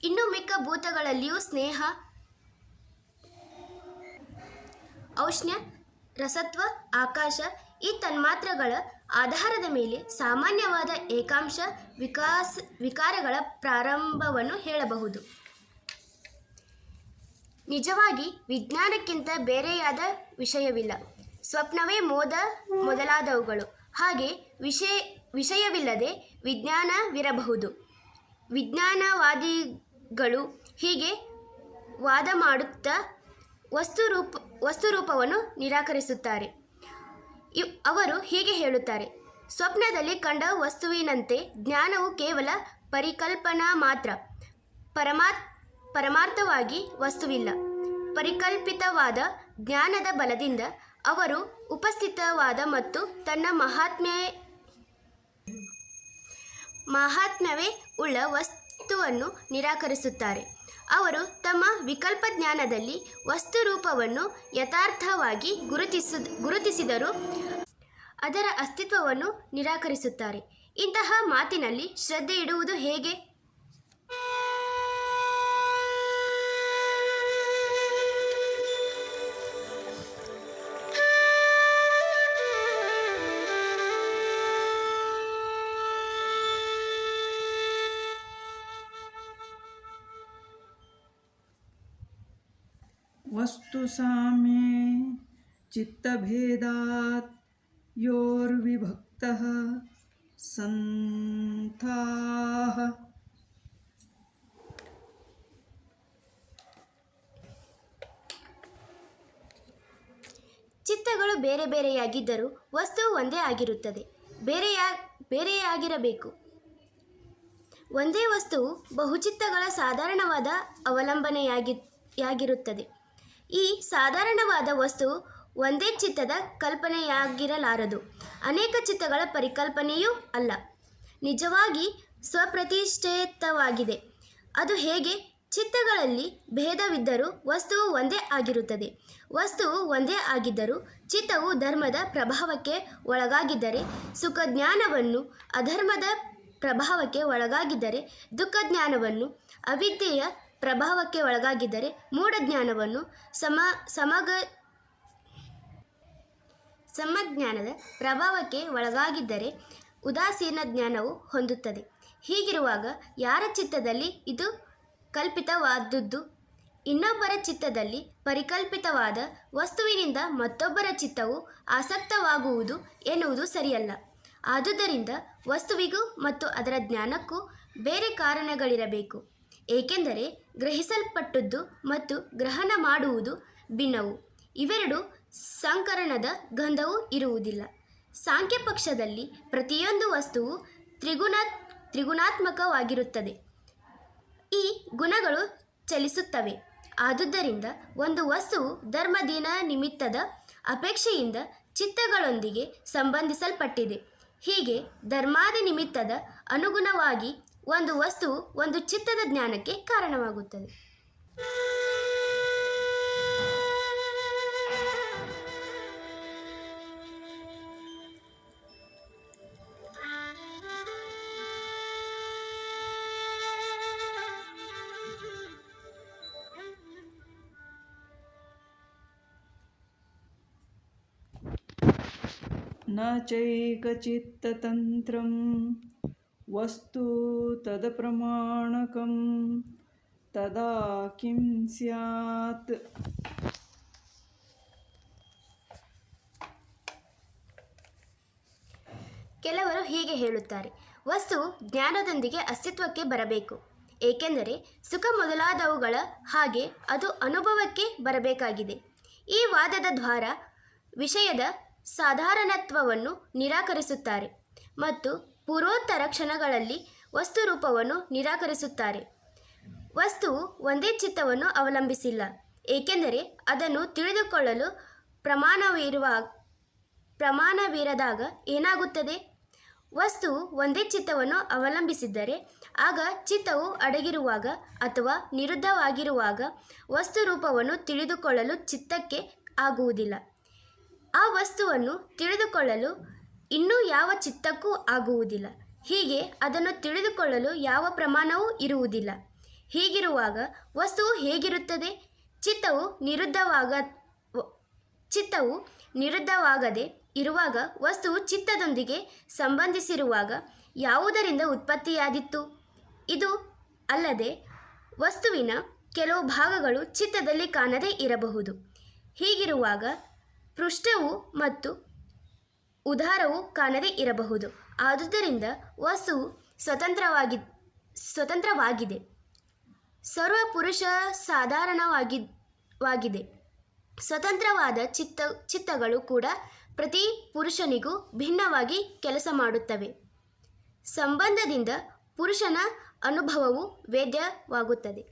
ಇನ್ನು ಮಿಕ್ಕ ಭೂತಗಳಲ್ಲಿಯೂ ಸ್ನೇಹ, ಔಷ್ಣ್ಯ, ರಸತ್ವ, ಆಕಾಶ ಈ ತನ್ಮಾತ್ರಗಳ ಆಧಾರದ ಮೇಲೆ ಸಾಮಾನ್ಯವಾದ ಏಕಾಂಶ ವಿಕಾರಗಳ ಪ್ರಾರಂಭವನ್ನು ಹೇಳಬಹುದು. ನಿಜವಾಗಿ ವಿಜ್ಞಾನಕ್ಕಿಂತ ಬೇರೆಯಾದ ವಿಷಯವಿಲ್ಲ. ಸ್ವಪ್ನವೇ ಮೊದಲಾದವುಗಳು. ಹಾಗೆ ವಿಷಯವಿಲ್ಲದೆ ವಿಜ್ಞಾನವಿರಬಹುದು. ವಿಜ್ಞಾನವಾದಿಗಳು ಹೀಗೆ ವಾದ ಮಾಡುತ್ತಾ ವಸ್ತುರೂಪವನ್ನು ನಿರಾಕರಿಸುತ್ತಾರೆ. ಅವರು ಹೀಗೆ ಹೇಳುತ್ತಾರೆ: ಸ್ವಪ್ನದಲ್ಲಿ ಕಂಡ ವಸ್ತುವಿನಂತೆ ಜ್ಞಾನವು ಕೇವಲ ಪರಿಕಲ್ಪನಾ ಮಾತ್ರ. ಪರಮಾರ್ಥವಾಗಿ ವಸ್ತುವಿಲ್ಲ. ಪರಿಕಲ್ಪಿತವಾದ ಜ್ಞಾನದ ಬಲದಿಂದ ಅವರು ಉಪಸ್ಥಿತವಾದ ಮತ್ತು ತನ್ನ ಮಹಾತ್ಮ್ಯವೇ ಉಳ್ಳ ವಸ್ತುವನ್ನು ನಿರಾಕರಿಸುತ್ತಾರೆ. ಅವರು ತಮ್ಮ ವಿಕಲ್ಪ ಜ್ಞಾನದಲ್ಲಿ ವಸ್ತುರೂಪವನ್ನು ಯಥಾರ್ಥವಾಗಿ ಗುರುತಿಸಿದರೂ ಅದರ ಅಸ್ತಿತ್ವವನ್ನು ನಿರಾಕರಿಸುತ್ತಾರೆ. ಇಂತಹ ಮಾತಿನಲ್ಲಿ ಶ್ರದ್ಧೆ ಇಡುವುದು ಹೇಗೆ? वस्तु साम्ये चित्तभेदात् योर्विभक्तः संथाः ಚಿತ್ತಗಳು ಬೇರೆ ಬೇರೆಯಾಗಿದ್ದರೂ ವಸ್ತು ಒಂದೇ ಆಗಿರುತ್ತದೆ. ಬೇರೆಯಾಗಿರಬೇಕು. ಒಂದೇ ವಸ್ತುವು ಬಹುಚಿತ್ತಗಳ ಸಾಧಾರಣವಾದ ಅವಲಂಬನೆಯಾಗಿರುತ್ತದೆ. ಈ ಸಾಧಾರಣವಾದ ವಸ್ತುವು ಒಂದೇ ಚಿತ್ತದ ಕಲ್ಪನೆಯಾಗಿರಲಾರದು. ಅನೇಕ ಚಿತ್ತಗಳ ಪರಿಕಲ್ಪನೆಯೂ ಅಲ್ಲ. ನಿಜವಾಗಿ ಸ್ವಪ್ರತಿಷ್ಠಿತವಾಗಿದೆ. ಅದು ಹೇಗೆ? ಚಿತ್ತಗಳಲ್ಲಿ ಭೇದವಿದ್ದರೂ ವಸ್ತುವು ಒಂದೇ ಆಗಿರುತ್ತದೆ. ವಸ್ತುವು ಒಂದೇ ಆಗಿದ್ದರೂ ಚಿತ್ತವು ಧರ್ಮದ ಪ್ರಭಾವಕ್ಕೆ ಒಳಗಾಗಿದ್ದರೆ ಸುಖಜ್ಞಾನವನ್ನು, ಅಧರ್ಮದ ಪ್ರಭಾವಕ್ಕೆ ಒಳಗಾಗಿದ್ದರೆ ದುಃಖಜ್ಞಾನವನ್ನು, ಅವಿದ್ಯೆಯ ಪ್ರಭಾವಕ್ಕೆ ಒಳಗಾಗಿದ್ದರೆ ಮೂಢಜ್ಞಾನವನ್ನು, ಸಮಜ್ಞಾನದ ಪ್ರಭಾವಕ್ಕೆ ಒಳಗಾಗಿದ್ದರೆ ಉದಾಸೀನ ಜ್ಞಾನವು ಹೊಂದುತ್ತದೆ. ಹೀಗಿರುವಾಗ ಯಾರ ಚಿತ್ತದಲ್ಲಿ ಇದು ಕಲ್ಪಿತವಾದುದು? ಇನ್ನೊಬ್ಬರ ಚಿತ್ತದಲ್ಲಿ ಪರಿಕಲ್ಪಿತವಾದ ವಸ್ತುವಿನಿಂದ ಮತ್ತೊಬ್ಬರ ಚಿತ್ತವು ಆಸಕ್ತವಾಗುವುದು ಎನ್ನುವುದು ಸರಿಯಲ್ಲ. ಆದುದರಿಂದ ವಸ್ತುವಿಗೂ ಮತ್ತು ಅದರ ಜ್ಞಾನಕ್ಕೂ ಬೇರೆ ಕಾರಣಗಳಿರಬೇಕು. ಏಕೆಂದರೆ ಗ್ರಹಿಸಲ್ಪಟ್ಟದ್ದು ಮತ್ತು ಗ್ರಹಣ ಮಾಡುವುದು ಭಿನ್ನವು. ಇವೆರಡು ಸಂಕರಣದ ಗಂಧವೂ ಇರುವುದಿಲ್ಲ. ಸಾಂಖ್ಯ ಪಕ್ಷದಲ್ಲಿ ಪ್ರತಿಯೊಂದು ವಸ್ತುವು ತ್ರಿಗುಣಾತ್ಮಕವಾಗಿರುತ್ತದೆ. ಈ ಗುಣಗಳು ಚಲಿಸುತ್ತವೆ. ಆದುದರಿಂದ ಒಂದು ವಸ್ತುವು ಧರ್ಮದೀನ ನಿಮಿತ್ತದ ಅಪೇಕ್ಷೆಯಿಂದ ಚಿತ್ತಗಳೊಂದಿಗೆ ಸಂಬಂಧಿಸಲ್ಪಟ್ಟಿದೆ. ಹೀಗೆ ಧರ್ಮಾದಿ ನಿಮಿತ್ತದ ಅನುಗುಣವಾಗಿ ಒಂದು ವಸ್ತುವು ಒಂದು ಚಿತ್ತದ ಜ್ಞಾನಕ್ಕೆ ಕಾರಣವಾಗುತ್ತದೆ. ನ ಚೈಕಚಿತ್ತತಂತ್ರಂ ವಸ್ತು ತದಪ್ರಮಾಣಕಂ ತದಾ ಕಿಂ ಸ್ಯಾತ್. ಕೆಲವರು ಹೀಗೆ ಹೇಳುತ್ತಾರೆ, ವಸ್ತು ಜ್ಞಾನದೊಂದಿಗೆ ಅಸ್ತಿತ್ವಕ್ಕೆ ಬರಬೇಕು, ಏಕೆಂದರೆ ಸುಖ ಮೊದಲಾದವುಗಳ ಹಾಗೆ ಅದು ಅನುಭವಕ್ಕೆ ಬರಬೇಕಾಗಿದೆ. ಈ ವಾದದ ದ್ವಾರ ವಿಷಯದ ಸಾಧಾರಣತ್ವವನ್ನು ನಿರಾಕರಿಸುತ್ತಾರೆ ಮತ್ತು ಪೂರ್ವೋತ್ತರ ಕ್ಷಣಗಳಲ್ಲಿ ವಸ್ತು ರೂಪವನ್ನು ನಿರಾಕರಿಸುತ್ತಾರೆ. ವಸ್ತುವು ಒಂದೇ ಚಿತ್ತವನ್ನು ಅವಲಂಬಿಸಿಲ್ಲ, ಏಕೆಂದರೆ ಅದನ್ನು ತಿಳಿದುಕೊಳ್ಳಲು ಪ್ರಮಾಣವಿರದಾಗ ಏನಾಗುತ್ತದೆ? ವಸ್ತುವು ಒಂದೇ ಚಿತ್ತವನ್ನು ಅವಲಂಬಿಸಿದ್ದರೆ ಆಗ ಚಿತ್ತವು ಅಡಗಿರುವಾಗ ಅಥವಾ ನಿರುದ್ಧವಾಗಿರುವಾಗ ವಸ್ತು ರೂಪವನ್ನು ತಿಳಿದುಕೊಳ್ಳಲು ಚಿತ್ತಕ್ಕೆ ಆಗುವುದಿಲ್ಲ. ಆ ವಸ್ತುವನ್ನು ತಿಳಿದುಕೊಳ್ಳಲು ಇನ್ನೂ ಯಾವ ಚಿತ್ತಕ್ಕೂ ಆಗುವುದಿಲ್ಲ. ಹೀಗೆ ಅದನ್ನು ತಿಳಿದುಕೊಳ್ಳಲು ಯಾವ ಪ್ರಮಾಣವೂ ಇರುವುದಿಲ್ಲ. ಹೀಗಿರುವಾಗ ವಸ್ತುವು ಹೇಗಿರುತ್ತದೆ? ಚಿತ್ತವು ನಿರುದ್ಧವಾಗದೆ ಇರುವಾಗ ವಸ್ತುವು ಚಿತ್ತದೊಂದಿಗೆ ಸಂಬಂಧಿಸಿರುವಾಗ ಯಾವುದರಿಂದ ಉತ್ಪತ್ತಿಯಾದಿತ್ತು? ಇದು ಅಲ್ಲದೆ ವಸ್ತುವಿನ ಕೆಲವು ಭಾಗಗಳು ಚಿತ್ತದಲ್ಲಿ ಕಾಣದೇ ಇರಬಹುದು. ಹೀಗಿರುವಾಗ ಪೃಷ್ಠವು ಮತ್ತು ಉದಾರವು ಕಾಣದೇ ಇರಬಹುದು. ಆದುದರಿಂದ ವಸ್ತುವು ಸ್ವತಂತ್ರವಾಗಿದೆ, ಸರ್ವಪುರುಷ ಸಾಧಾರಣವಾಗಿದೆ. ಸ್ವತಂತ್ರವಾದ ಚಿತ್ತಗಳು ಕೂಡ ಪ್ರತಿ ಪುರುಷನಿಗೂ ಭಿನ್ನವಾಗಿ ಕೆಲಸ ಮಾಡುತ್ತವೆ. ಸಂಬಂಧದಿಂದ ಪುರುಷನ ಅನುಭವವು ವೇದ್ಯವಾಗುತ್ತದೆ.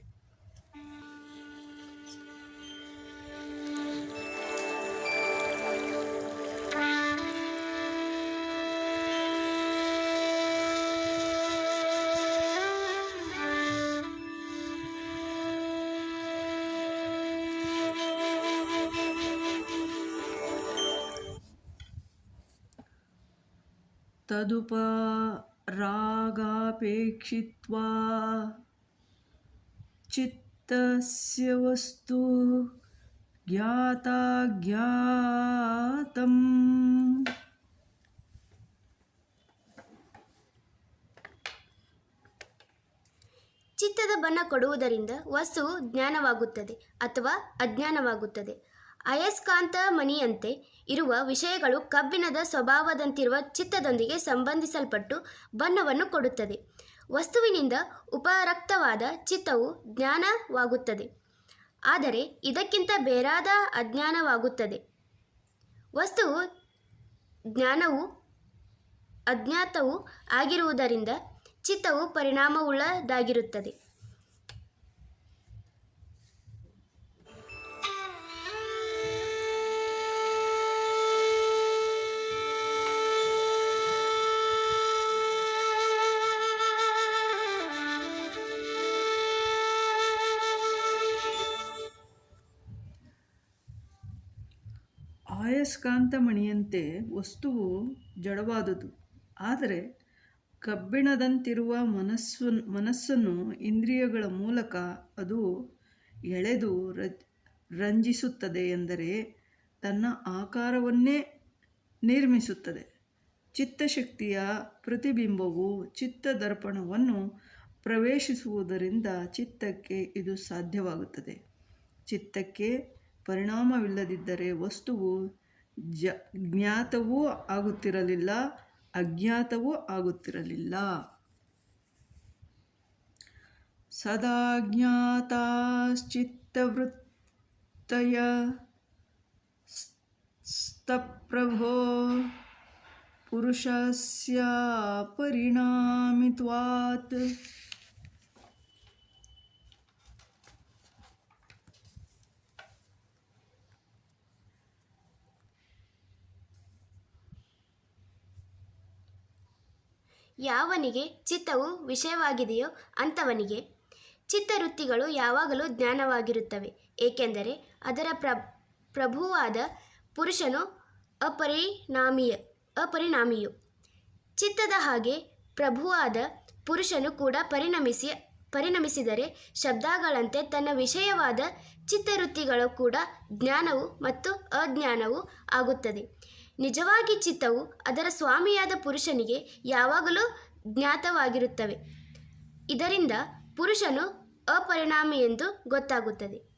ತದುಪರಾಗಾಪೇಕ್ಷಿತ್ವಾ ಚಿತ್ತಸ್ಯ ವಸ್ತು ಜ್ಞಾತಾಜ್ಞಾತಂ. ಚಿತ್ತದ ಬಣ್ಣ ಕೊಡುವುದರಿಂದ ವಸ್ತುವು ಜ್ಞಾನವಾಗುತ್ತದೆ ಅಥವಾ ಅಜ್ಞಾನವಾಗುತ್ತದೆ. ಅಯಸ್ಕಾಂತ ಮಣಿಯಂತೆ ಇರುವ ವಿಷಯಗಳು ಕಬ್ಬಿಣದ ಸ್ವಭಾವದಂತಿರುವ ಚಿತ್ತದೊಂದಿಗೆ ಸಂಬಂಧಿಸಲ್ಪಟ್ಟು ಬಣ್ಣವನ್ನು ಕೊಡುತ್ತದೆ. ವಸ್ತುವಿನಿಂದ ಉಪರಕ್ತವಾದ ಚಿತ್ತವು ಜ್ಞಾನವಾಗುತ್ತದೆ, ಆದರೆ ಇದಕ್ಕಿಂತ ಬೇರಾದ ಅಜ್ಞಾನವಾಗುತ್ತದೆ. ವಸ್ತುವು ಜ್ಞಾನವೂ ಅಜ್ಞಾತವೂ ಆಗಿರುವುದರಿಂದ ಚಿತ್ತವು ಪರಿಣಾಮವುಳ್ಳದಾಗಿರುತ್ತದೆ. ಅಯಸ್ಕಾಂತ ಮಣಿಯಂತೆ ವಸ್ತುವು ಜಡವಾದುದು, ಆದರೆ ಕಬ್ಬಿಣದಂತಿರುವ ಮನಸ್ಸನ್ನು ಇಂದ್ರಿಯಗಳ ಮೂಲಕ ಅದು ಎಳೆದು ರಂಜಿಸುತ್ತದೆ, ಎಂದರೆ ತನ್ನ ಆಕಾರವನ್ನೇ ನಿರ್ಮಿಸುತ್ತದೆ. ಚಿತ್ತಶಕ್ತಿಯ ಪ್ರತಿಬಿಂಬವು ಚಿತ್ತದರ್ಪಣವನ್ನು ಪ್ರವೇಶಿಸುವುದರಿಂದ ಚಿತ್ತಕ್ಕೆ ಇದು ಸಾಧ್ಯವಾಗುತ್ತದೆ. ಚಿತ್ತಕ್ಕೆ ಪರಿಣಾಮವಿಲ್ಲದಿದ್ದರೆ ವಸ್ತುವು ಜ್ಞಾತವೂ ಆಗುತ್ತಿರಲಿಲ್ಲ, ಅಜ್ಞಾತವೂ ಆಗುತ್ತಿರಲಿಲ್ಲ. ಸದಾ ಜ್ಞಾತಾಶ್ಚಿತ್ತವೃತ್ತಯ ಸ್ತಪ್ರಭೋ ಪುರುಷಸ್ಯ ಪರಿಣಾಮಿತ್ವಾತ್. ಯಾವನಿಗೆ ಚಿತ್ತವು ವಿಷಯವಾಗಿದೆಯೋ ಅಂಥವನಿಗೆ ಚಿತ್ತವೃತ್ತಿಗಳು ಯಾವಾಗಲೂ ಜ್ಞಾನವಾಗಿರುತ್ತವೆ, ಏಕೆಂದರೆ ಅದರ ಪ್ರಭುವಾದ ಪುರುಷನು ಅಪರಿಣಾಮಿಯು. ಚಿತ್ತದ ಹಾಗೆ ಪ್ರಭುವಾದ ಪುರುಷನು ಕೂಡ ಪರಿಣಮಿಸಿದರೆ ಶಬ್ದಗಳಂತೆ ತನ್ನ ವಿಷಯವಾದ ಚಿತ್ತವೃತ್ತಿಗಳು ಕೂಡ ಜ್ಞಾನವು ಮತ್ತು ಅಜ್ಞಾನವೂ ಆಗುತ್ತದೆ. ನಿಜವಾಗಿ ಚಿತ್ತವು ಅದರ ಸ್ವಾಮಿಯಾದ ಪುರುಷನಿಗೆ ಯಾವಾಗಲೂ ಜ್ಞಾತವಾಗಿರುತ್ತವೆ. ಇದರಿಂದ ಪುರುಷನು ಅಪರಿಣಾಮಿ ಎಂದು ಗೊತ್ತಾಗುತ್ತದೆ.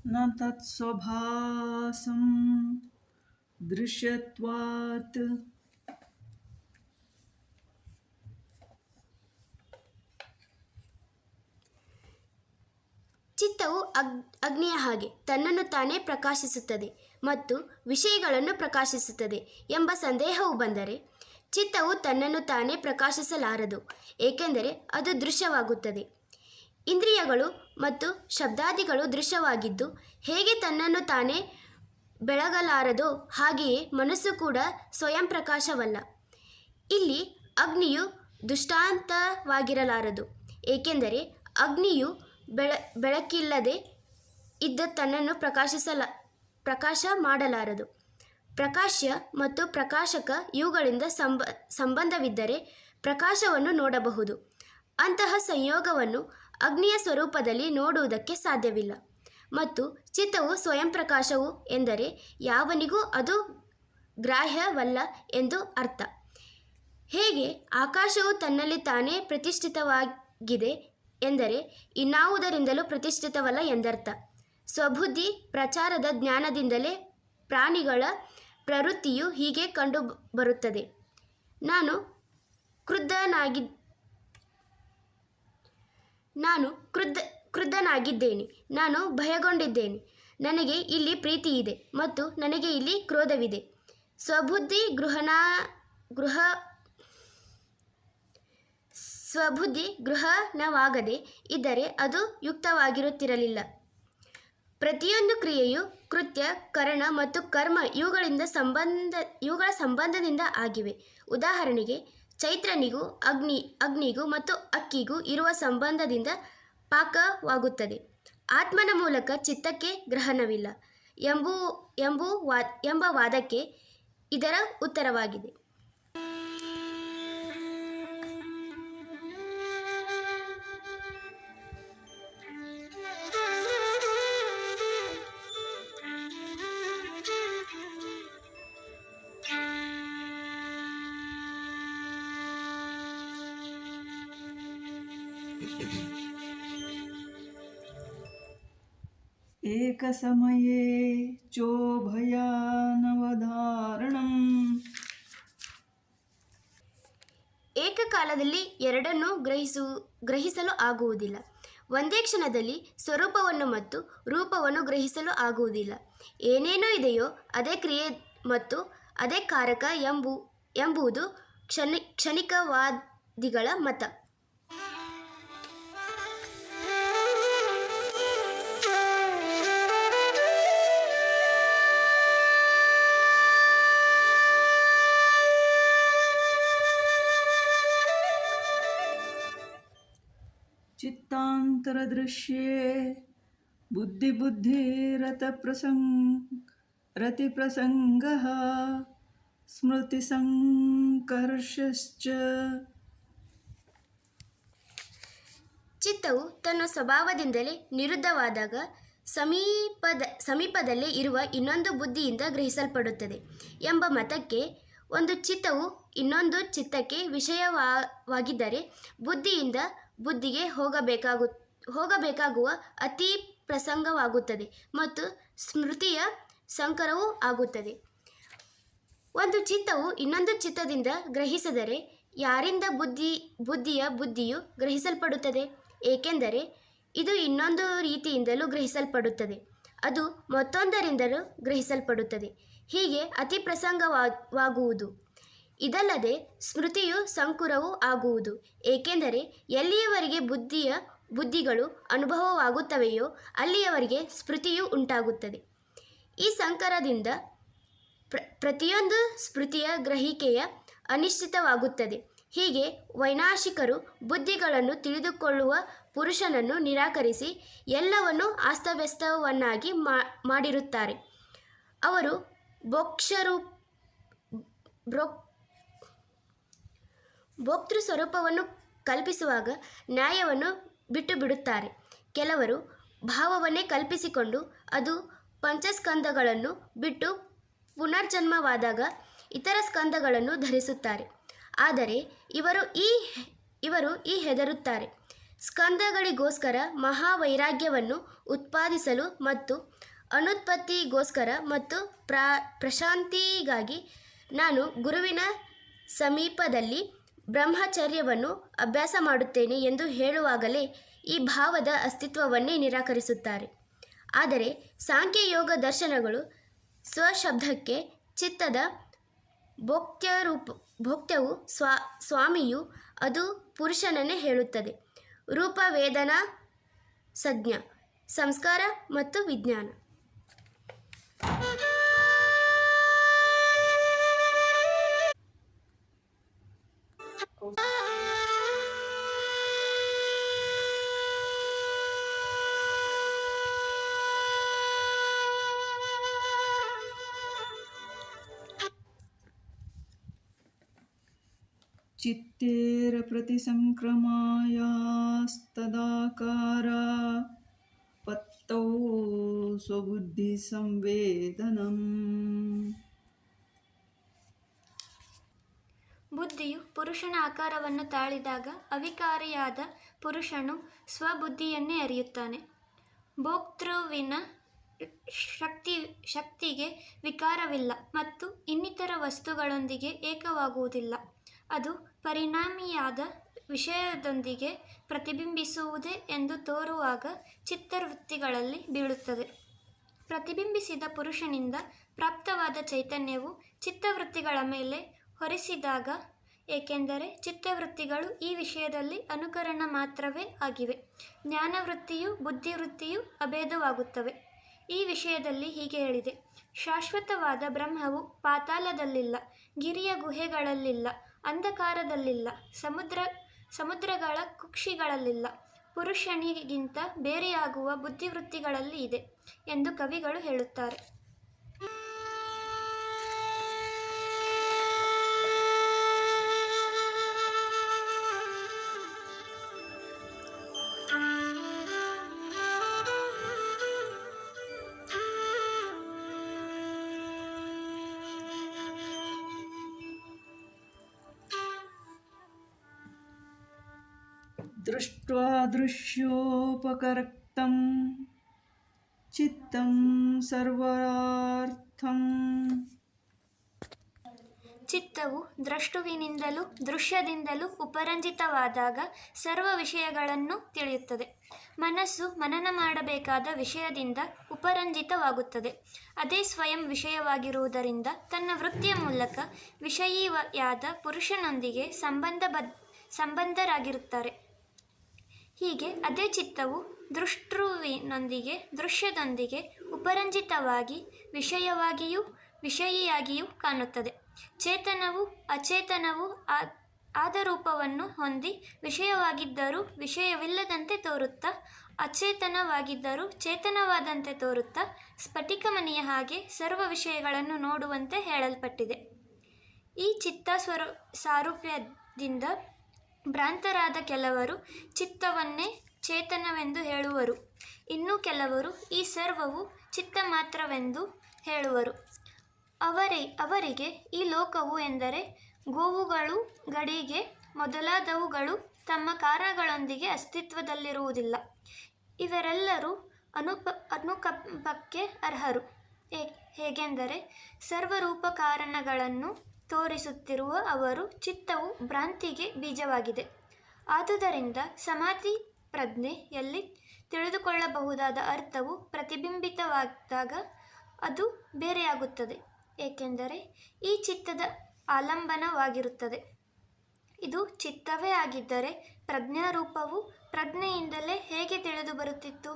ನ ತತ್ಸ್ವಭಾಸಂ ದೃಶ್ಯತ್ವಾತ್ ಚಿತ್ತವು ಅಗ್ನಿಯ ಹಾಗೆ ತನ್ನನ್ನು ತಾನೇ ಪ್ರಕಾಶಿಸುತ್ತದೆ ಮತ್ತು ವಿಷಯಗಳನ್ನು ಪ್ರಕಾಶಿಸುತ್ತದೆ ಎಂಬ ಸಂದೇಹವು ಬಂದರೆ ಚಿತ್ತವು ತನ್ನನ್ನು ತಾನೇ ಪ್ರಕಾಶಿಸಲಾರದು, ಏಕೆಂದರೆ ಅದು ದೃಶ್ಯವಾಗುತ್ತದೆ. ಇಂದ್ರಿಯಗಳು ಮತ್ತು ಶಬ್ದಾದಿಗಳು ದೃಶ್ಯವಾಗಿದ್ದು ಹೇಗೆ ತನ್ನನ್ನು ತಾನೇ ಬೆಳಗಲಾರದೋ ಹಾಗೆಯೇ ಮನಸ್ಸು ಕೂಡ ಸ್ವಯಂ ಪ್ರಕಾಶವಲ್ಲ. ಇಲ್ಲಿ ಅಗ್ನಿಯು ದೃಷ್ಟಾಂತವಾಗಿರಲಾರದು, ಏಕೆಂದರೆ ಅಗ್ನಿಯು ಬೆಳಕಿಲ್ಲದೆ ಇದ್ದ ತನ್ನನ್ನು ಪ್ರಕಾಶ ಮಾಡಲಾರದು. ಪ್ರಕಾಶ್ಯ ಮತ್ತು ಪ್ರಕಾಶಕ ಇವುಗಳಿಂದ ಸಂಬಂಧವಿದ್ದರೆ ಪ್ರಕಾಶವನ್ನು ನೋಡಬಹುದು. ಅಂತಹ ಸಂಯೋಗವನ್ನು ಅಗ್ನಿಯ ಸ್ವರೂಪದಲ್ಲಿ ನೋಡುವುದಕ್ಕೆ ಸಾಧ್ಯವಿಲ್ಲ. ಮತ್ತು ಚಿತ್ತವು ಸ್ವಯಂ ಪ್ರಕಾಶವು ಎಂದರೆ ಯಾವನಿಗೂ ಅದು ಗ್ರಾಹ್ಯವಲ್ಲ ಎಂದು ಅರ್ಥ. ಹೇಗೆ ಆಕಾಶವು ತನ್ನಲ್ಲಿ ತಾನೇ ಪ್ರತಿಷ್ಠಿತವಾಗಿದೆ ಎಂದರೆ ಇನ್ನಾವುದರಿಂದಲೂ ಪ್ರತಿಷ್ಠಿತವಲ್ಲ ಎಂದರ್ಥ. ಸ್ವಬುದ್ಧಿ ಪ್ರಚಾರದ ಜ್ಞಾನದಿಂದಲೇ ಪ್ರಾಣಿಗಳ ಪ್ರವೃತ್ತಿಯು ಹೀಗೆ ಕಂಡುಬರುತ್ತದೆ. ನಾನು ಕ್ರುದ್ಧನಾಗಿದ್ದೇನೆ, ನಾನು ಭಯಗೊಂಡಿದ್ದೇನೆ, ನನಗೆ ಇಲ್ಲಿ ಪ್ರೀತಿ ಇದೆ ಮತ್ತು ನನಗೆ ಇಲ್ಲಿ ಕ್ರೋಧವಿದೆ. ಸ್ವಬುದ್ಧಿ ಗೃಹಣವಾಗದೆ ಇದ್ದರೆ ಅದು ಯುಕ್ತವಾಗಿರುತ್ತಿರಲಿಲ್ಲ. ಪ್ರತಿಯೊಂದು ಕ್ರಿಯೆಯು ಕೃತ್ಯ, ಕರಣ ಮತ್ತು ಕರ್ಮ ಇವುಗಳ ಸಂಬಂಧದಿಂದ ಆಗಿವೆ. ಉದಾಹರಣೆಗೆ ಚೈತ್ರನಿಗೂ ಅಗ್ನಿಗೂ ಮತ್ತು ಅಕ್ಕಿಗೂ ಇರುವ ಸಂಬಂಧದಿಂದ ಪಾಕವಾಗುತ್ತದೆ. ಆತ್ಮನ ಮೂಲಕ ಚಿತ್ತಕ್ಕೆ ಗ್ರಹಣವಿಲ್ಲ ಎಂಬ ವಾದಕ್ಕೆ ಇದರ ಉತ್ತರವಾಗಿದೆ. ಏಕಸಮಯೇ ಚೋಭಯಾನವಧಾರಣಂ. ಏಕಕಾಲದಲ್ಲಿ ಎರಡನ್ನೂ ಗ್ರಹಿಸಲು ಆಗುವುದಿಲ್ಲ. ಒಂದೇ ಕ್ಷಣದಲ್ಲಿ ಸ್ವರೂಪವನ್ನು ಮತ್ತು ರೂಪವನ್ನು ಗ್ರಹಿಸಲು ಆಗುವುದಿಲ್ಲ. ಏನೇನೋ ಇದೆಯೋ ಅದೇ ಕ್ರಿಯೆ ಮತ್ತು ಅದೇ ಕಾರಕ ಎಂಬುದು ಕ್ಷಣಿಕವಾದಿಗಳ ಮತ. ಚಿತ್ತಾಂತರದೃಶ್ಯೇ ರತಿಪ್ರಸಂಗಃ ಸ್ಮೃತಿಸಂಕರ್ಷಶ್ಚ. ಚಿತ್ತವು ತನ್ನ ಸ್ವಭಾವದಿಂದಲೇ ನಿರುದ್ಧವಾದಾಗ ಸಮೀಪದಲ್ಲೇ ಇರುವ ಇನ್ನೊಂದು ಬುದ್ಧಿಯಿಂದ ಗ್ರಹಿಸಲ್ಪಡುತ್ತದೆ ಎಂಬ ಮತಕ್ಕೆ, ಒಂದು ಚಿತ್ತವು ಇನ್ನೊಂದು ಚಿತ್ತಕ್ಕೆ ವಿಷಯವಾಗಿದ್ದರೆ ಬುದ್ಧಿಯಿಂದ ಬುದ್ಧಿಗೆ ಹೋಗಬೇಕಾಗುವ ಅತಿ ಪ್ರಸಂಗವಾಗುತ್ತದೆ ಮತ್ತು ಸ್ಮೃತಿಯ ಸಂಕರವೂ ಆಗುತ್ತದೆ. ಒಂದು ಚಿತ್ತವು ಇನ್ನೊಂದು ಚಿತ್ತದಿಂದ ಗ್ರಹಿಸಿದರೆ ಯಾರಿಂದ ಬುದ್ಧಿಯು ಗ್ರಹಿಸಲ್ಪಡುತ್ತದೆ? ಏಕೆಂದರೆ ಇದು ಇನ್ನೊಂದು ರೀತಿಯಿಂದಲೂ ಗ್ರಹಿಸಲ್ಪಡುತ್ತದೆ, ಅದು ಮತ್ತೊಂದರಿಂದಲೂ ಗ್ರಹಿಸಲ್ಪಡುತ್ತದೆ. ಹೀಗೆ ಅತಿ ಪ್ರಸಂಗವಾಗುವುದು. ಇದಲ್ಲದೆ ಸ್ಮೃತಿಯು ಸಂಕುರವೂ ಆಗುವುದು, ಏಕೆಂದರೆ ಎಲ್ಲಿಯವರೆಗೆ ಬುದ್ಧಿಗಳು ಅನುಭವವಾಗುತ್ತವೆಯೋ ಅಲ್ಲಿಯವರೆಗೆ ಸ್ಮೃತಿಯು ಉಂಟಾಗುತ್ತದೆ. ಈ ಸಂಕರದಿಂದ ಪ್ರತಿಯೊಂದು ಸ್ಮೃತಿಯ ಗ್ರಹಿಕೆಯ ಅನಿಶ್ಚಿತವಾಗುತ್ತದೆ. ಹೀಗೆ ವೈನಾಶಿಕರು ಬುದ್ಧಿಗಳನ್ನು ತಿಳಿದುಕೊಳ್ಳುವ ಪುರುಷನನ್ನು ನಿರಾಕರಿಸಿ ಎಲ್ಲವನ್ನೂ ಅಸ್ತವ್ಯಸ್ತವನ್ನಾಗಿ ಮಾಡಿರುತ್ತಾರೆ. ಅವರು ಭೋಕ್ತೃ ಸ್ವರೂಪವನ್ನು ಕಲ್ಪಿಸುವಾಗ ನ್ಯಾಯವನ್ನು ಬಿಟ್ಟು ಬಿಡುತ್ತಾರೆ. ಕೆಲವರು ಭಾವವನ್ನೇ ಕಲ್ಪಿಸಿಕೊಂಡು ಅದು ಪಂಚಸ್ಕಂದಗಳನ್ನು ಬಿಟ್ಟು ಪುನರ್ಜನ್ಮವಾದಾಗ ಇತರ ಸ್ಕಂದಗಳನ್ನು ಧರಿಸುತ್ತಾರೆ. ಆದರೆ ಇವರು ಈ ಹೆದರುತ್ತಾರೆ. ಸ್ಕಂದಗಳಿಗೋಸ್ಕರ ಮಹಾವೈರಾಗ್ಯವನ್ನು ಉತ್ಪಾದಿಸಲು ಮತ್ತು ಅನುತ್ಪತ್ತಿಗೋಸ್ಕರ ಮತ್ತು ಪ್ರಶಾಂತಿಗಾಗಿ ನಾನು ಗುರುವಿನ ಸಮೀಪದಲ್ಲಿ ಬ್ರಹ್ಮಚರ್ಯವನ್ನು ಅಭ್ಯಾಸ ಮಾಡುತ್ತೇನೆ ಎಂದು ಹೇಳುವಾಗಲೇ ಈ ಭಾವದ ಅಸ್ತಿತ್ವವನ್ನೇ ನಿರಾಕರಿಸುತ್ತಾರೆ. ಆದರೆ ಸಾಂಖ್ಯಯೋಗ ದರ್ಶನಗಳು ಸ್ವಶಬ್ದಕ್ಕೆ ಚಿತ್ತದ ಭೋಕ್ತವು ಸ್ವಾಮಿಯು ಅದು ಪುರುಷನನ್ನೇ ಹೇಳುತ್ತದೆ. ರೂಪ, ವೇದನಾ, ಸಂಜ್ಞಾ, ಸಂಸ್ಕಾರ ಮತ್ತು ವಿಜ್ಞಾನ. ಚಿತ್ತೇರ ಪ್ರತಿಸಂಕ್ರಮಾಯಾಸ್ತದಾಕಾರ ಪತ್ತೌ ಸ್ವಬುದ್ಧಿ ಸಂವೇದನಂ. ಬುದ್ಧಿಯು ಪುರುಷನ ಆಕಾರವನ್ನು ತಾಳಿದಾಗ ಅವಿಕಾರಿಯಾದ ಪುರುಷನು ಸ್ವಬುದ್ಧಿಯನ್ನೇ ಅರಿಯುತ್ತಾನೆ. ಭೋಕ್ತೃವಿನ ಶಕ್ತಿಗೆ ವಿಕಾರವಿಲ್ಲ ಮತ್ತು ಇನ್ನಿತರ ವಸ್ತುಗಳೊಂದಿಗೆ ಏಕವಾಗುವುದಿಲ್ಲ. ಅದು ಪರಿಣಾಮಿಯಾದ ವಿಷಯದೊಂದಿಗೆ ಪ್ರತಿಬಿಂಬಿಸುವುದೇ ಎಂದು ತೋರುವಾಗ ಚಿತ್ತವೃತ್ತಿಗಳಲ್ಲಿ ಬೀಳುತ್ತದೆ. ಪ್ರತಿಬಿಂಬಿಸಿದ ಪುರುಷನಿಂದ ಪ್ರಾಪ್ತವಾದ ಚೈತನ್ಯವು ಚಿತ್ತವೃತ್ತಿಗಳ ಮೇಲೆ ಹೊರಿಸಿದಾಗ, ಏಕೆಂದರೆ ಚಿತ್ತವೃತ್ತಿಗಳು ಈ ವಿಷಯದಲ್ಲಿ ಅನುಕರಣ ಮಾತ್ರವೇ ಆಗಿವೆ, ಜ್ಞಾನವೃತ್ತಿಯೂ ಬುದ್ಧಿವೃತ್ತಿಯೂ ಅಭೇದವಾಗುತ್ತವೆ. ಈ ವಿಷಯದಲ್ಲಿ ಹೀಗೆ ಹೇಳಿದೆ: ಶಾಶ್ವತವಾದ ಬ್ರಹ್ಮವು ಪಾತಾಳದಲ್ಲಿಲ್ಲ, ಗಿರಿಯ ಗುಹೆಗಳಲ್ಲಿಲ್ಲ, ಅಂಧಕಾರದಲ್ಲಿಲ್ಲ, ಸಮುದ್ರಗಳ ಕುಕ್ಷಿಗಳಲ್ಲಿಲ್ಲ, ಪುರುಷನಿಗಿಂತ ಬೇರೆಯಾಗುವ ಬುದ್ಧಿವೃತ್ತಿಗಳಲ್ಲಿ ಇದೆ ಎಂದು ಕವಿಗಳು ಹೇಳುತ್ತಾರೆ. ದೃಷ್ಟ್ವಾ ದೃಶ್ಯೋಪಕರ್ತಂ ಚಿತ್ತಂ ಸರ್ವಾರ್ಥಂ. ಚಿತ್ತವು ದ್ರಷ್ಟುವಿನಿಂದಲೂ ದೃಶ್ಯದಿಂದಲೂ ಉಪರಂಜಿತವಾದಾಗ ಸರ್ವ ವಿಷಯಗಳನ್ನು ತಿಳಿಯುತ್ತದೆ. ಮನಸ್ಸು ಮನನ ಮಾಡಬೇಕಾದ ವಿಷಯದಿಂದ ಉಪರಂಜಿತವಾಗುತ್ತದೆ. ಅದೇ ಸ್ವಯಂ ವಿಷಯವಾಗಿರುವುದರಿಂದ ತನ್ನ ವೃತ್ತಿಯ ಮೂಲಕ ವಿಷಯಿಯಾದ ಪುರುಷನೊಂದಿಗೆ ಸಂಬಂಧರಾಗಿರುತ್ತಾರೆ. ಹೀಗೆ ಅದೇ ಚಿತ್ತವು ದೃಷ್ಟೃವಿನೊಂದಿಗೆ ದೃಶ್ಯದೊಂದಿಗೆ ಉಪರಂಜಿತವಾಗಿ ವಿಷಯವಾಗಿಯೂ ವಿಷಯಿಯಾಗಿಯೂ ಕಾಣುತ್ತದೆ. ಚೇತನವು ಅಚೇತನವು ಆದ ರೂಪವನ್ನು ಹೊಂದಿ ವಿಷಯವಾಗಿದ್ದರೂ ವಿಷಯವಿಲ್ಲದಂತೆ ತೋರುತ್ತಾ, ಅಚೇತನವಾಗಿದ್ದರೂ ಚೇತನವಾದಂತೆ ತೋರುತ್ತಾ, ಸ್ಫಟಿಕ ಮಣಿಯ ಹಾಗೆ ಸರ್ವ ವಿಷಯಗಳನ್ನು ನೋಡುವಂತೆ ಹೇಳಲ್ಪಟ್ಟಿದೆ. ಈ ಚಿತ್ತ ಸಾರೂಪ್ಯದಿಂದ ಭ್ರಾಂತರಾದ ಕೆಲವರು ಚಿತ್ತವನ್ನೇ ಚೇತನವೆಂದು ಹೇಳುವರು. ಇನ್ನು ಕೆಲವರು ಈ ಸರ್ವವು ಚಿತ್ತ ಮಾತ್ರವೆಂದು ಹೇಳುವರು. ಅವರಿಗೆ ಈ ಲೋಕವು ಎಂದರೆ ಗೋವುಗಳು, ಗಡಿಗೆ ಮೊದಲಾದವುಗಳು ತಮ್ಮ ಕಾರಣಗಳೊಂದಿಗೆ ಅಸ್ತಿತ್ವದಲ್ಲಿರುವುದಿಲ್ಲ. ಇವರೆಲ್ಲರೂ ಅನುಕಂಪಕ್ಕೆ ಅರ್ಹರು. ಹೇಗೆಂದರೆ ಸರ್ವರೂಪ ಕಾರಣಗಳನ್ನು ತೋರಿಸುತ್ತಿರುವ ಅವರು ಚಿತ್ತವು ಭ್ರಾಂತಿಗೆ ಬೀಜವಾಗಿದೆ. ಆದುದರಿಂದ ಸಮಾಧಿ ಪ್ರಜ್ಞೆಯಲ್ಲಿ ತಿಳಿದುಕೊಳ್ಳಬಹುದಾದ ಅರ್ಥವು ಪ್ರತಿಬಿಂಬಿತವಾದಾಗ ಅದು ಬೇರೆಯಾಗುತ್ತದೆ, ಏಕೆಂದರೆ ಈ ಚಿತ್ತದ ಆಲಂಬನವಾಗಿರುತ್ತದೆ. ಇದು ಚಿತ್ತವೇ ಆಗಿದ್ದರೆ ಪ್ರಜ್ಞಾರೂಪವು ಪ್ರಜ್ಞೆಯಿಂದಲೇ ಹೇಗೆ ತಿಳಿದು ಬರುತ್ತಿತ್ತು?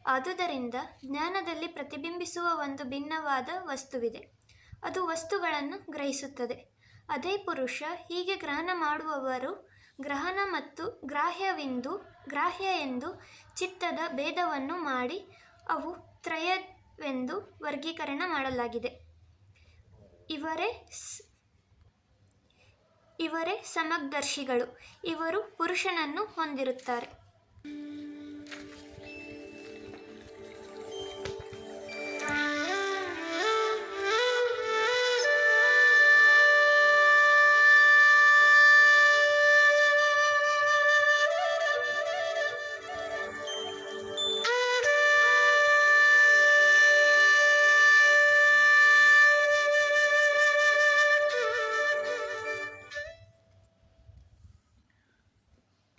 ಆದುದರಿಂದ ಜ್ಞಾನದಲ್ಲಿ ಪ್ರತಿಬಿಂಬಿಸುವ ಒಂದು ಭಿನ್ನವಾದ ವಸ್ತುವಿದೆ, ಅದು ವಸ್ತುಗಳನ್ನು ಗ್ರಹಿಸುತ್ತದೆ. ಅದೇ ಪುರುಷ. ಹೀಗೆ ಗ್ರಹಣ ಮಾಡುವವರು ಗ್ರಹಣ ಮತ್ತು ಗ್ರಾಹ್ಯ ಎಂದು ಚಿತ್ತದ ಭೇದವನ್ನು ಮಾಡಿ ಅವು ತ್ರಯವೆಂದು ವರ್ಗೀಕರಣ ಮಾಡಲಾಗಿದೆ. ಇವರೇ ಸಮಗ್ದರ್ಶಿಗಳು. ಇವರು ಪುರುಷನನ್ನು ಹೊಂದಿರುತ್ತಾರೆ.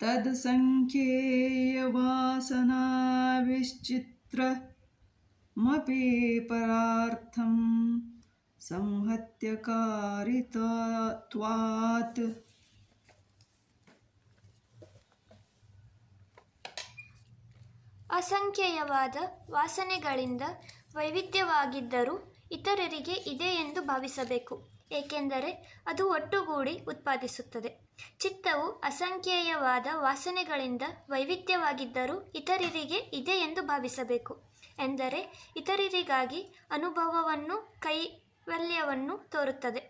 तद्सङ्ख्येयवासनाविश्चित्रमपि परार्थं संहत्यकारित्वात् ಅಸಂಖ್ಯೇಯವಾದ ವಾಸನೆಗಳಿಂದ ವೈವಿಧ್ಯವಾಗಿದ್ದರೂ ಇತರರಿಗೆ ಇದೆ ಎಂದು ಭಾವಿಸಬೇಕು, ಏಕೆಂದರೆ ಅದು ಒಟ್ಟುಗೂಡಿ ಉತ್ಪಾದಿಸುತ್ತದೆ. ಚಿತ್ತವು ಅಸಂಖ್ಯೇಯವಾದ ವಾಸನೆಗಳಿಂದ ವೈವಿಧ್ಯವಾಗಿದ್ದರೂ ಇತರರಿಗೆ ಇದೆ ಎಂದು ಭಾವಿಸಬೇಕು ಎಂದರೆ ಇತರರಿಗಾಗಿ ಅನುಭವವನ್ನು ಕೈವಲ್ಯವನ್ನು ತೋರುತ್ತದೆ,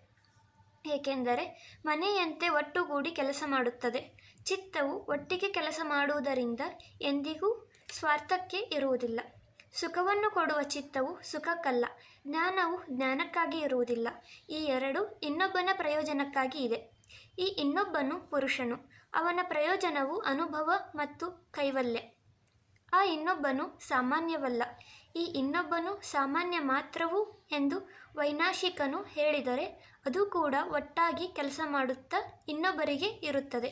ಏಕೆಂದರೆ ಮನೆಯಂತೆ ಒಟ್ಟುಗೂಡಿ ಕೆಲಸ ಮಾಡುತ್ತದೆ. ಚಿತ್ತವು ಒಟ್ಟಿಗೆ ಕೆಲಸ ಮಾಡುವುದರಿಂದ ಎಂದಿಗೂ ಸ್ವಾರ್ಥಕ್ಕೆ ಇರುವುದಿಲ್ಲ. ಸುಖವನ್ನು ಕೊಡುವ ಚಿತ್ತವು ಸುಖಕ್ಕಲ್ಲ, ಜ್ಞಾನವು ಜ್ಞಾನಕ್ಕಾಗಿ ಇರುವುದಿಲ್ಲ. ಈ ಎರಡೂ ಇನ್ನೊಬ್ಬನ ಪ್ರಯೋಜನಕ್ಕಾಗಿ ಇದೆ. ಈ ಇನ್ನೊಬ್ಬನು ಪುರುಷನು, ಅವನ ಪ್ರಯೋಜನವು ಅನುಭವ ಮತ್ತು ಕೈವಲ್ಯ. ಆ ಇನ್ನೊಬ್ಬನು ಸಾಮಾನ್ಯವಲ್ಲ, ಈ ಇನ್ನೊಬ್ಬನು ಸಾಮಾನ್ಯ ಮಾತ್ರವು ಎಂದು ವೈನಾಶಿಕನು ಹೇಳಿದರೆ ಅದು ಕೂಡ ಒಟ್ಟಾಗಿ ಕೆಲಸ ಮಾಡುತ್ತಾ ಇನ್ನೊಬ್ಬರಿಗೆ ಇರುತ್ತದೆ.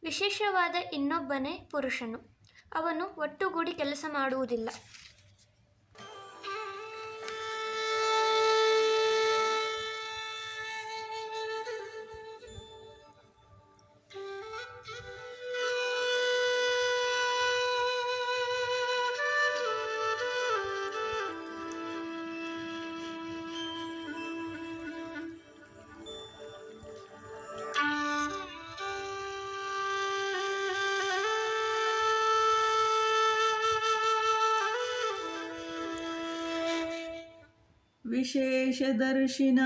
ವಿಶೇಷವಾದ ಇನ್ನೊಬ್ಬನೇ ಪುರುಷನು, ಅವನು ಒಟ್ಟುಗೂಡಿ ಕೆಲಸ ಮಾಡುವುದಿಲ್ಲ. ವಿಶೇಷದರ್ಶಿನ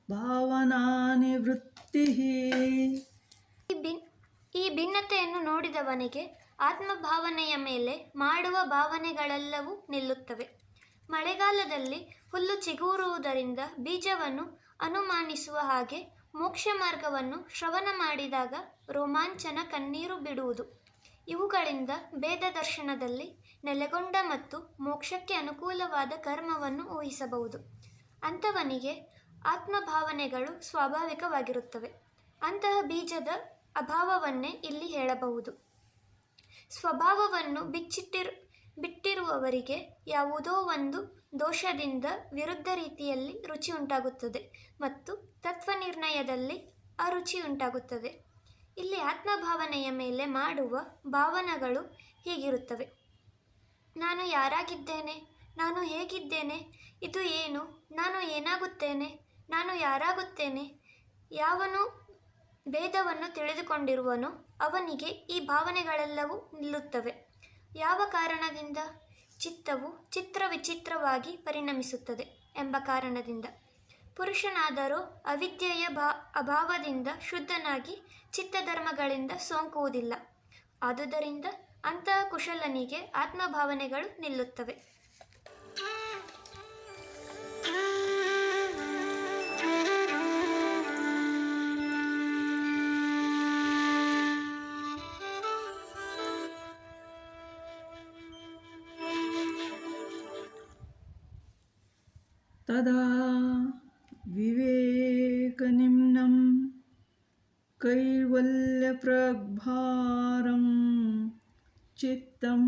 ಭಾವನಾನಿವೃತ್ತಿ. ಈ ಭಿನ್ನತೆಯನ್ನು ನೋಡಿದವನಿಗೆ ಆತ್ಮಭಾವನೆಯ ಮೇಲೆ ಮಾಡುವ ಭಾವನೆಗಳೆಲ್ಲವೂ ನಿಲ್ಲುತ್ತವೆ. ಮಳೆಗಾಲದಲ್ಲಿ ಹುಲ್ಲು ಚಿಗುರುವುದರಿಂದ ಬೀಜವನ್ನು ಅನುಮಾನಿಸುವ ಹಾಗೆ ಮೋಕ್ಷ ಮಾರ್ಗವನ್ನು ಶ್ರವಣ ಮಾಡಿದಾಗ ರೋಮಾಂಚನ ಕಣ್ಣೀರು ಬಿಡುವುದು. ಇವುಗಳಿಂದ ಭೇದ ದರ್ಶನದಲ್ಲಿ ನೆಲೆಗೊಂಡ ಮತ್ತು ಮೋಕ್ಷಕ್ಕೆ ಅನುಕೂಲವಾದ ಕರ್ಮವನ್ನು ಊಹಿಸಬಹುದು. ಅಂಥವನಿಗೆ ಆತ್ಮಭಾವನೆಗಳು ಸ್ವಾಭಾವಿಕವಾಗಿರುತ್ತವೆ. ಅಂತಹ ಬೀಜದ ಅಭಾವವನ್ನೇ ಇಲ್ಲಿ ಹೇಳಬಹುದು. ಸ್ವಭಾವವನ್ನು ಬಿಟ್ಟಿರುವವರಿಗೆ ಯಾವುದೋ ಒಂದು ದೋಷದಿಂದ ವಿರುದ್ಧ ರೀತಿಯಲ್ಲಿ ರುಚಿ ಉಂಟಾಗುತ್ತದೆ ಮತ್ತು ತತ್ವನಿರ್ಣಯದಲ್ಲಿ ಅರುಚಿ ಉಂಟಾಗುತ್ತದೆ. ಇಲ್ಲಿ ಆತ್ಮಭಾವನೆಯ ಮೇಲೆ ಮಾಡುವ ಭಾವನೆಗಳು ಹೀಗಿರುತ್ತವೆ: ನಾನು ಯಾರಾಗಿದ್ದೇನೆ, ನಾನು ಹೇಗಿದ್ದೇನೆ, ಇದು ಏನು, ನಾನು ಏನಾಗುತ್ತೇನೆ, ನಾನು ಯಾರಾಗುತ್ತೇನೆ. ಯಾವನು ಭೇದವನ್ನು ತಿಳಿದುಕೊಂಡಿರುವನೋ ಅವನಿಗೆ ಈ ಭಾವನೆಗಳೆಲ್ಲವೂ ನಿಲ್ಲುತ್ತವೆ. ಯಾವ ಕಾರಣದಿಂದ? ಚಿತ್ತವು ಚಿತ್ರವಿಚಿತ್ರವಾಗಿ ಪರಿಣಮಿಸುತ್ತದೆ ಎಂಬ ಕಾರಣದಿಂದ. ಪುರುಷನಾದರೋ ಅವಿದ್ಯೆಯ ಅಭಾವದಿಂದ ಶುದ್ಧನಾಗಿ ಚಿತ್ತಧರ್ಮಗಳಿಂದ ಸೋಂಕುವುದಿಲ್ಲ. ಆದುದರಿಂದ ಅಂತಹ ಕುಶಲನಿಗೆ ಆತ್ಮಭಾವನೆಗಳು ನಿಲ್ಲುತ್ತವೆ. ತದಾ ವಿವೇಕನಿಮ್ನಂ ಕೈವಲ್ಯಪ್ರಭಾರಂ ಚಿತ್ತಂ.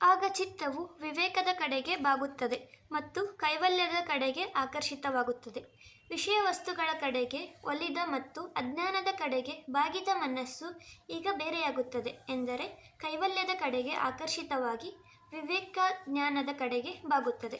ಆಗ ಚಿತ್ತವು ವಿವೇಕದ ಕಡೆಗೆ ಬಾಗುತ್ತದೆ ಮತ್ತು ಕೈವಲ್ಯದ ಕಡೆಗೆ ಆಕರ್ಷಿತವಾಗುತ್ತದೆ. ವಿಷಯ ವಸ್ತುಗಳ ಕಡೆಗೆ ಒಲಿದ ಮತ್ತು ಅಜ್ಞಾನದ ಕಡೆಗೆ ಬಾಗಿದ ಮನಸ್ಸು ಈಗ ಬೇರೆಯಾಗುತ್ತದೆ. ಎಂದರೆ ಕೈವಲ್ಯದ ಕಡೆಗೆ ಆಕರ್ಷಿತವಾಗಿ ವಿವೇಕ ಜ್ಞಾನದ ಕಡೆಗೆ ಬಾಗುತ್ತದೆ.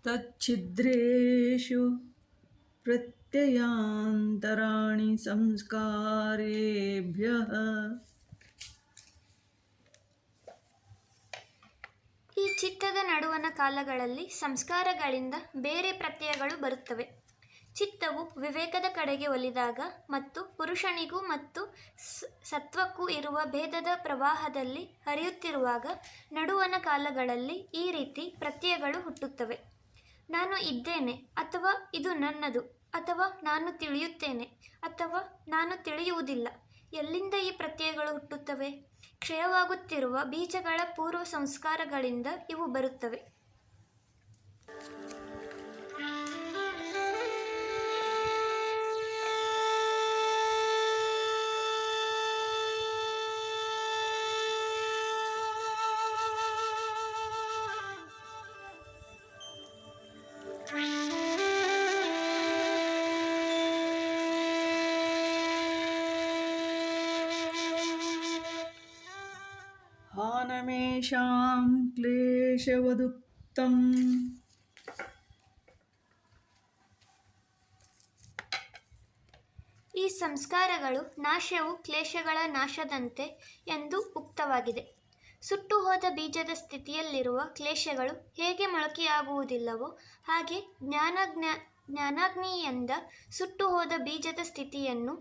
ತಚ್ಛಿದ್ರೇಷು ಪ್ರತ್ಯಯಾಂತರಾಣಿ ಸಂಸ್ಕಾರೇಭ್ಯಃ. ಈ ಚಿತ್ತದ ನಡುವಣ ಕಾಲಗಳಲ್ಲಿ ಸಂಸ್ಕಾರಗಳಿಂದ ಬೇರೆ ಪ್ರತ್ಯಯಗಳು ಬರುತ್ತವೆ. ಚಿತ್ತವು ವಿವೇಕದ ಕಡೆಗೆ ಒಲಿದಾಗ ಮತ್ತು ಪುರುಷನಿಗೂ ಮತ್ತು ಸತ್ವಕ್ಕೂ ಇರುವ ಭೇದದ ಪ್ರವಾಹದಲ್ಲಿ ಹರಿಯುತ್ತಿರುವಾಗ ನಡುವಣ ಕಾಲಗಳಲ್ಲಿ ಈ ರೀತಿ ಪ್ರತ್ಯಯಗಳು ಹುಟ್ಟುತ್ತವೆ. ನಾನು ಇದ್ದೇನೆ, ಅಥವಾ ಇದು ನನ್ನದು, ಅಥವಾ ನಾನು ತಿಳಿಯುತ್ತೇನೆ, ಅಥವಾ ನಾನು ತಿಳಿಯುವುದಿಲ್ಲ. ಎಲ್ಲಿಂದ ಈ ಪ್ರತ್ಯಯಗಳು ಹುಟ್ಟುತ್ತವೆ? ಕ್ಷಯವಾಗುತ್ತಿರುವ ಬೀಜಗಳ ಪೂರ್ವ ಸಂಸ್ಕಾರಗಳಿಂದ ಇವು ಬರುತ್ತವೆ. ಹಾನಮೇಷಾಂ ಕ್ಲೇಶವದುಕ್ತಂ. ಈ ಸಂಸ್ಕಾರಗಳು ನಾಶವು ಕ್ಲೇಶಗಳ ನಾಶದಂತೆ ಎಂದು ಉಕ್ತವಾಗಿದೆ. ಸುಟ್ಟು ಹೋದ ಬೀಜದ ಸ್ಥಿತಿಯಲ್ಲಿರುವ ಕ್ಲೇಶಗಳು ಹೇಗೆ ಮೊಳಕೆಯಾಗುವುದಿಲ್ಲವೋ ಹಾಗೆ ಜ್ಞಾನಾಗ್ನಿಯಿಂದ ಸುಟ್ಟು ಹೋದ ಬೀಜದ ಸ್ಥಿತಿಯನ್ನು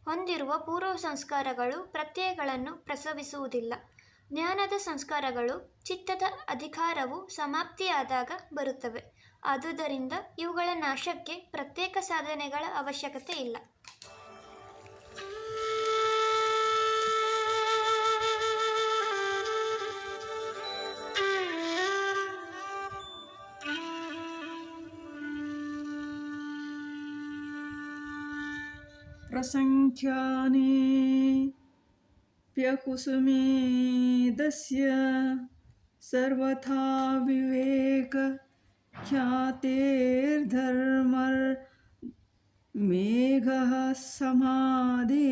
ಹೊಂದಿರುವ ಪೂರ್ವ ಸಂಸ್ಕಾರಗಳು ಪ್ರತ್ಯಯಗಳನ್ನು ಪ್ರಸವಿಸುವುದಿಲ್ಲ. ಜ್ಞಾನದ ಸಂಸ್ಕಾರಗಳು ಚಿತ್ತದ ಅಧಿಕಾರವು ಸಮಾಪ್ತಿಯಾದಾಗ ಬರುತ್ತವೆ. ಆದುದರಿಂದ ಇವುಗಳ ನಾಶಕ್ಕೆ ಪ್ರತ್ಯೇಕ ಸಾಧನೆಗಳ ಅವಶ್ಯಕತೆ ಇಲ್ಲ. ಪ್ರಸಂಖ್ಯಾನೇ ಪ್ಯಕುಸುಮೇದಸ್ಯ ಸರ್ವಥಾ ವಿವೇಕ ಖ್ಯಾತೇರ್ಧರ್ಮರ್ ಮೇಘಃ ಸಮಾಧಿ.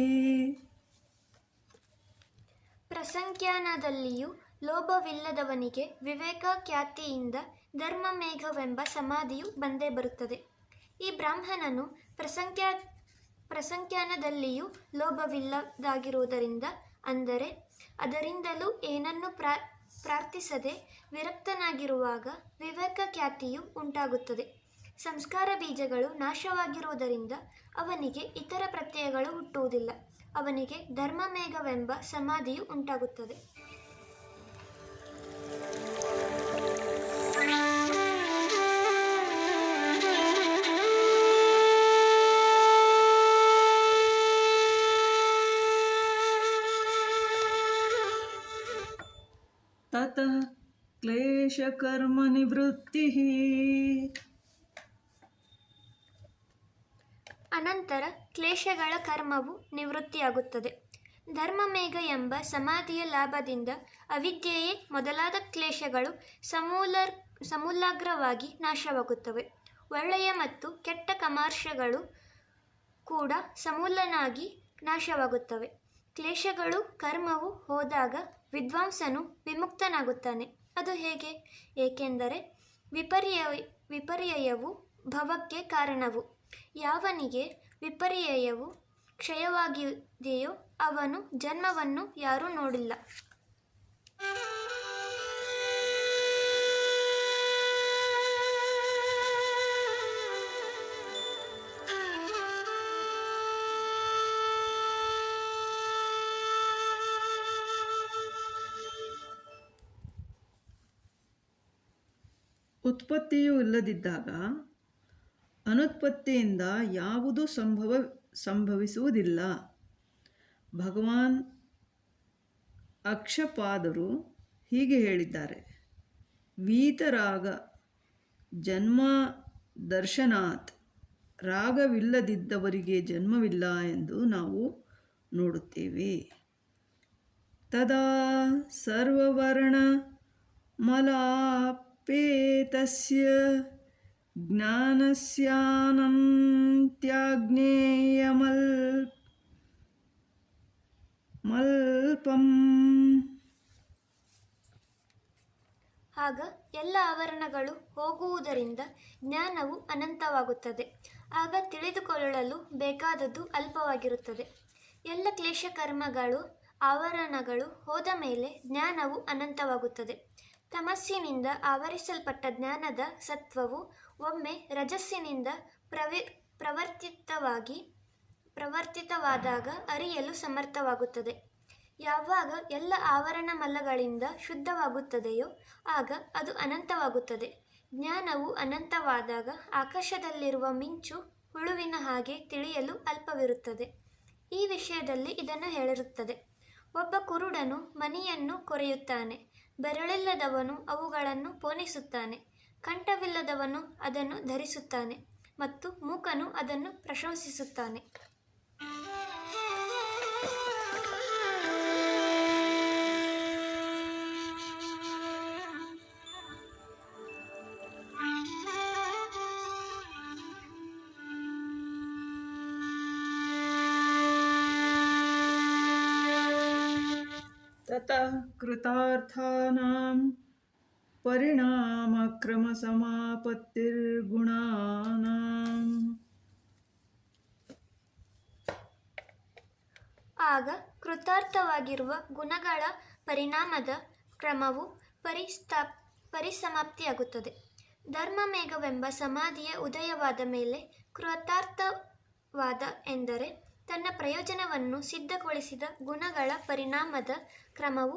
ಪ್ರಸಂಖ್ಯಾನದಲ್ಲಿಯೂ ಲೋಭವಿಲ್ಲದವನಿಗೆ ವಿವೇಕ ಖ್ಯಾತಿಯಿಂದ ಧರ್ಮಮೇಘವೆಂಬ ಸಮಾಧಿಯು ಬಂದೇ ಬರುತ್ತದೆ. ಈ ಬ್ರಾಹ್ಮಣನು ಪ್ರಸಂಖ್ಯಾನದಲ್ಲಿಯೂ ಲೋಭವಿಲ್ಲದಾಗಿರುವುದರಿಂದ, ಅಂದರೆ ಅದರಿಂದಲೂ ಏನನ್ನು ಪ್ರಾರ್ಥಿಸದೆ ವಿರಕ್ತನಾಗಿರುವಾಗ ವಿವೇಕ ಖ್ಯಾತಿಯು ಉಂಟಾಗುತ್ತದೆ. ಸಂಸ್ಕಾರ ಬೀಜಗಳು ನಾಶವಾಗಿರುವುದರಿಂದ ಅವನಿಗೆ ಇತರ ಪ್ರತ್ಯಯಗಳು ಹುಟ್ಟುವುದಿಲ್ಲ. ಅವನಿಗೆ ಧರ್ಮಮೇಘವೆಂಬ ಸಮಾಧಿಯು ಉಂಟಾಗುತ್ತದೆ. ತತಃ ಕ್ಲೇಶಕರ್ಮ ನಿವೃತ್ತಿಃ. ಅನಂತರ ಕ್ಲೇಶಗಳ ಕರ್ಮವು ನಿವೃತ್ತಿಯಾಗುತ್ತದೆ. ಧರ್ಮಮೇಘ ಎಂಬ ಸಮಾಧಿಯ ಲಾಭದಿಂದ ಅವಿದ್ಯೆಯೇ ಮೊದಲಾದ ಕ್ಲೇಶಗಳು ಸಮೂಲಾಗ್ರವಾಗಿ ನಾಶವಾಗುತ್ತವೆ. ಒಳ್ಳೆಯ ಮತ್ತು ಕೆಟ್ಟ ಕರ್ಮಾಶಯಗಳು ಕೂಡ ಸಮೂಲನಾಗಿ ನಾಶವಾಗುತ್ತವೆ. ಕ್ಲೇಶಗಳು ಕರ್ಮವು ಹೋದಾಗ ವಿದ್ವಾಂಸನು ವಿಮುಕ್ತನಾಗುತ್ತಾನೆ. ಅದು ಹೇಗೆ? ಏಕೆಂದರೆ ವಿಪರ್ಯಯವು ಭವಕ್ಕೆ ಕಾರಣವು. ಯಾವನಿಗೆ ವಿಪರ್ಯಯವು ಕ್ಷಯವಾಗಿದೆಯೋ ಅವನು ಜನ್ಮವನ್ನು ಯಾರೂ ನೋಡಿಲ್ಲ. ಉತ್ಪತ್ತಿಯೂ ಇಲ್ಲದಿದ್ದಾಗ ಅನುತ್ಪತ್ತಿಯಿಂದ ಯಾವುದೂ ಸಂಭವಿಸುವುದಿಲ್ಲ. ಭಗವಾನ್ ಅಕ್ಷಪಾದರು ಹೀಗೆ ಹೇಳಿದ್ದಾರೆ: ವೀತರಾಗ ಜನ್ಮ ದರ್ಶನಾತ್ ರಾಗವಿಲ್ಲದಿದ್ದವರಿಗೆ ಜನ್ಮವಿಲ್ಲ ಎಂದು ನಾವು ನೋಡುತ್ತೇವೆ. ತದಾ ಸರ್ವವರ್ಣ ಮಲಾಪೇತಸ್ಯ ಜ್ಞಾನಸ್ಯಾನಂತ್ಯಾಜ್ಞೇಯಮಲ್ಪಂ. ಆಗ ಎಲ್ಲ ಆವರಣಗಳು ಹೋಗುವುದರಿಂದ ಜ್ಞಾನವು ಅನಂತವಾಗುತ್ತದೆ. ಆಗ ತಿಳಿದುಕೊಳ್ಳಲು ಬೇಕಾದದ್ದು ಅಲ್ಪವಾಗಿರುತ್ತದೆ. ಎಲ್ಲ ಕ್ಲೇಶಕರ್ಮಗಳು ಆವರಣಗಳು ಹೋದ ಮೇಲೆ ಜ್ಞಾನವು ಅನಂತವಾಗುತ್ತದೆ. ತಮಸ್ಸಿನಿಂದ ಆವರಿಸಲ್ಪಟ್ಟ ಜ್ಞಾನದ ಸತ್ವವು ಒಮ್ಮೆ ರಜಸ್ಸಿನಿಂದ ಪ್ರವರ್ತಿತವಾದಾಗ ಅರಿಯಲು ಸಮರ್ಥವಾಗುತ್ತದೆ. ಯಾವಾಗ ಎಲ್ಲ ಆವರಣ ಮಲಗಳಿಂದ ಶುದ್ಧವಾಗುತ್ತದೆಯೋ ಆಗ ಅದು ಅನಂತವಾಗುತ್ತದೆ. ಜ್ಞಾನವು ಅನಂತವಾದಾಗ ಆಕಾಶದಲ್ಲಿರುವ ಮಿಂಚು ಹುಳುವಿನ ಹಾಗೆ ತಿಳಿಯಲು ಅಲ್ಪವಿರುತ್ತದೆ. ಈ ವಿಷಯದಲ್ಲಿ ಇದನ್ನು ಹೇಳಿರುತ್ತದೆ. ಒಬ್ಬ ಕುರುಡನು ಮಣಿಯನ್ನು ಕೊರೆಯುತ್ತಾನೆ, ಬೆರಳಿಲ್ಲದವನು ಅವುಗಳನ್ನು ಪೋಣಿಸುತ್ತಾನೆ, ಕಂಠವಿಲ್ಲದವನು ಅದನ್ನು ಧರಿಸುತ್ತಾನೆ ಮತ್ತು ಮೂಕನು ಅದನ್ನು ಪ್ರಶಂಸಿಸುತ್ತಾನೆ. ತತಃ ಕೃತಾರ್ಥಾನಾಂ ಪರಿಣಾಮಕ್ರಮಸಮಾಪತ್ತಿರ್ಗುಣಾನಾಂ. ಆಗ ಕೃತಾರ್ಥವಾಗಿರುವ ಗುಣಗಳ ಪರಿಣಾಮದ ಕ್ರಮವು ಪರಿಸಮಾಪ್ತಿಯಾಗುತ್ತದೆ. ಧರ್ಮಮೇಘವೆಂಬ ಸಮಾಧಿಯ ಉದಯವಾದ ಮೇಲೆ ಕೃತಾರ್ಥವಾದ ಎಂದರೆ ತನ್ನ ಪ್ರಯೋಜನವನ್ನು ಸಿದ್ಧಗೊಳಿಸಿದ ಗುಣಗಳ ಪರಿಣಾಮದ ಕ್ರಮವು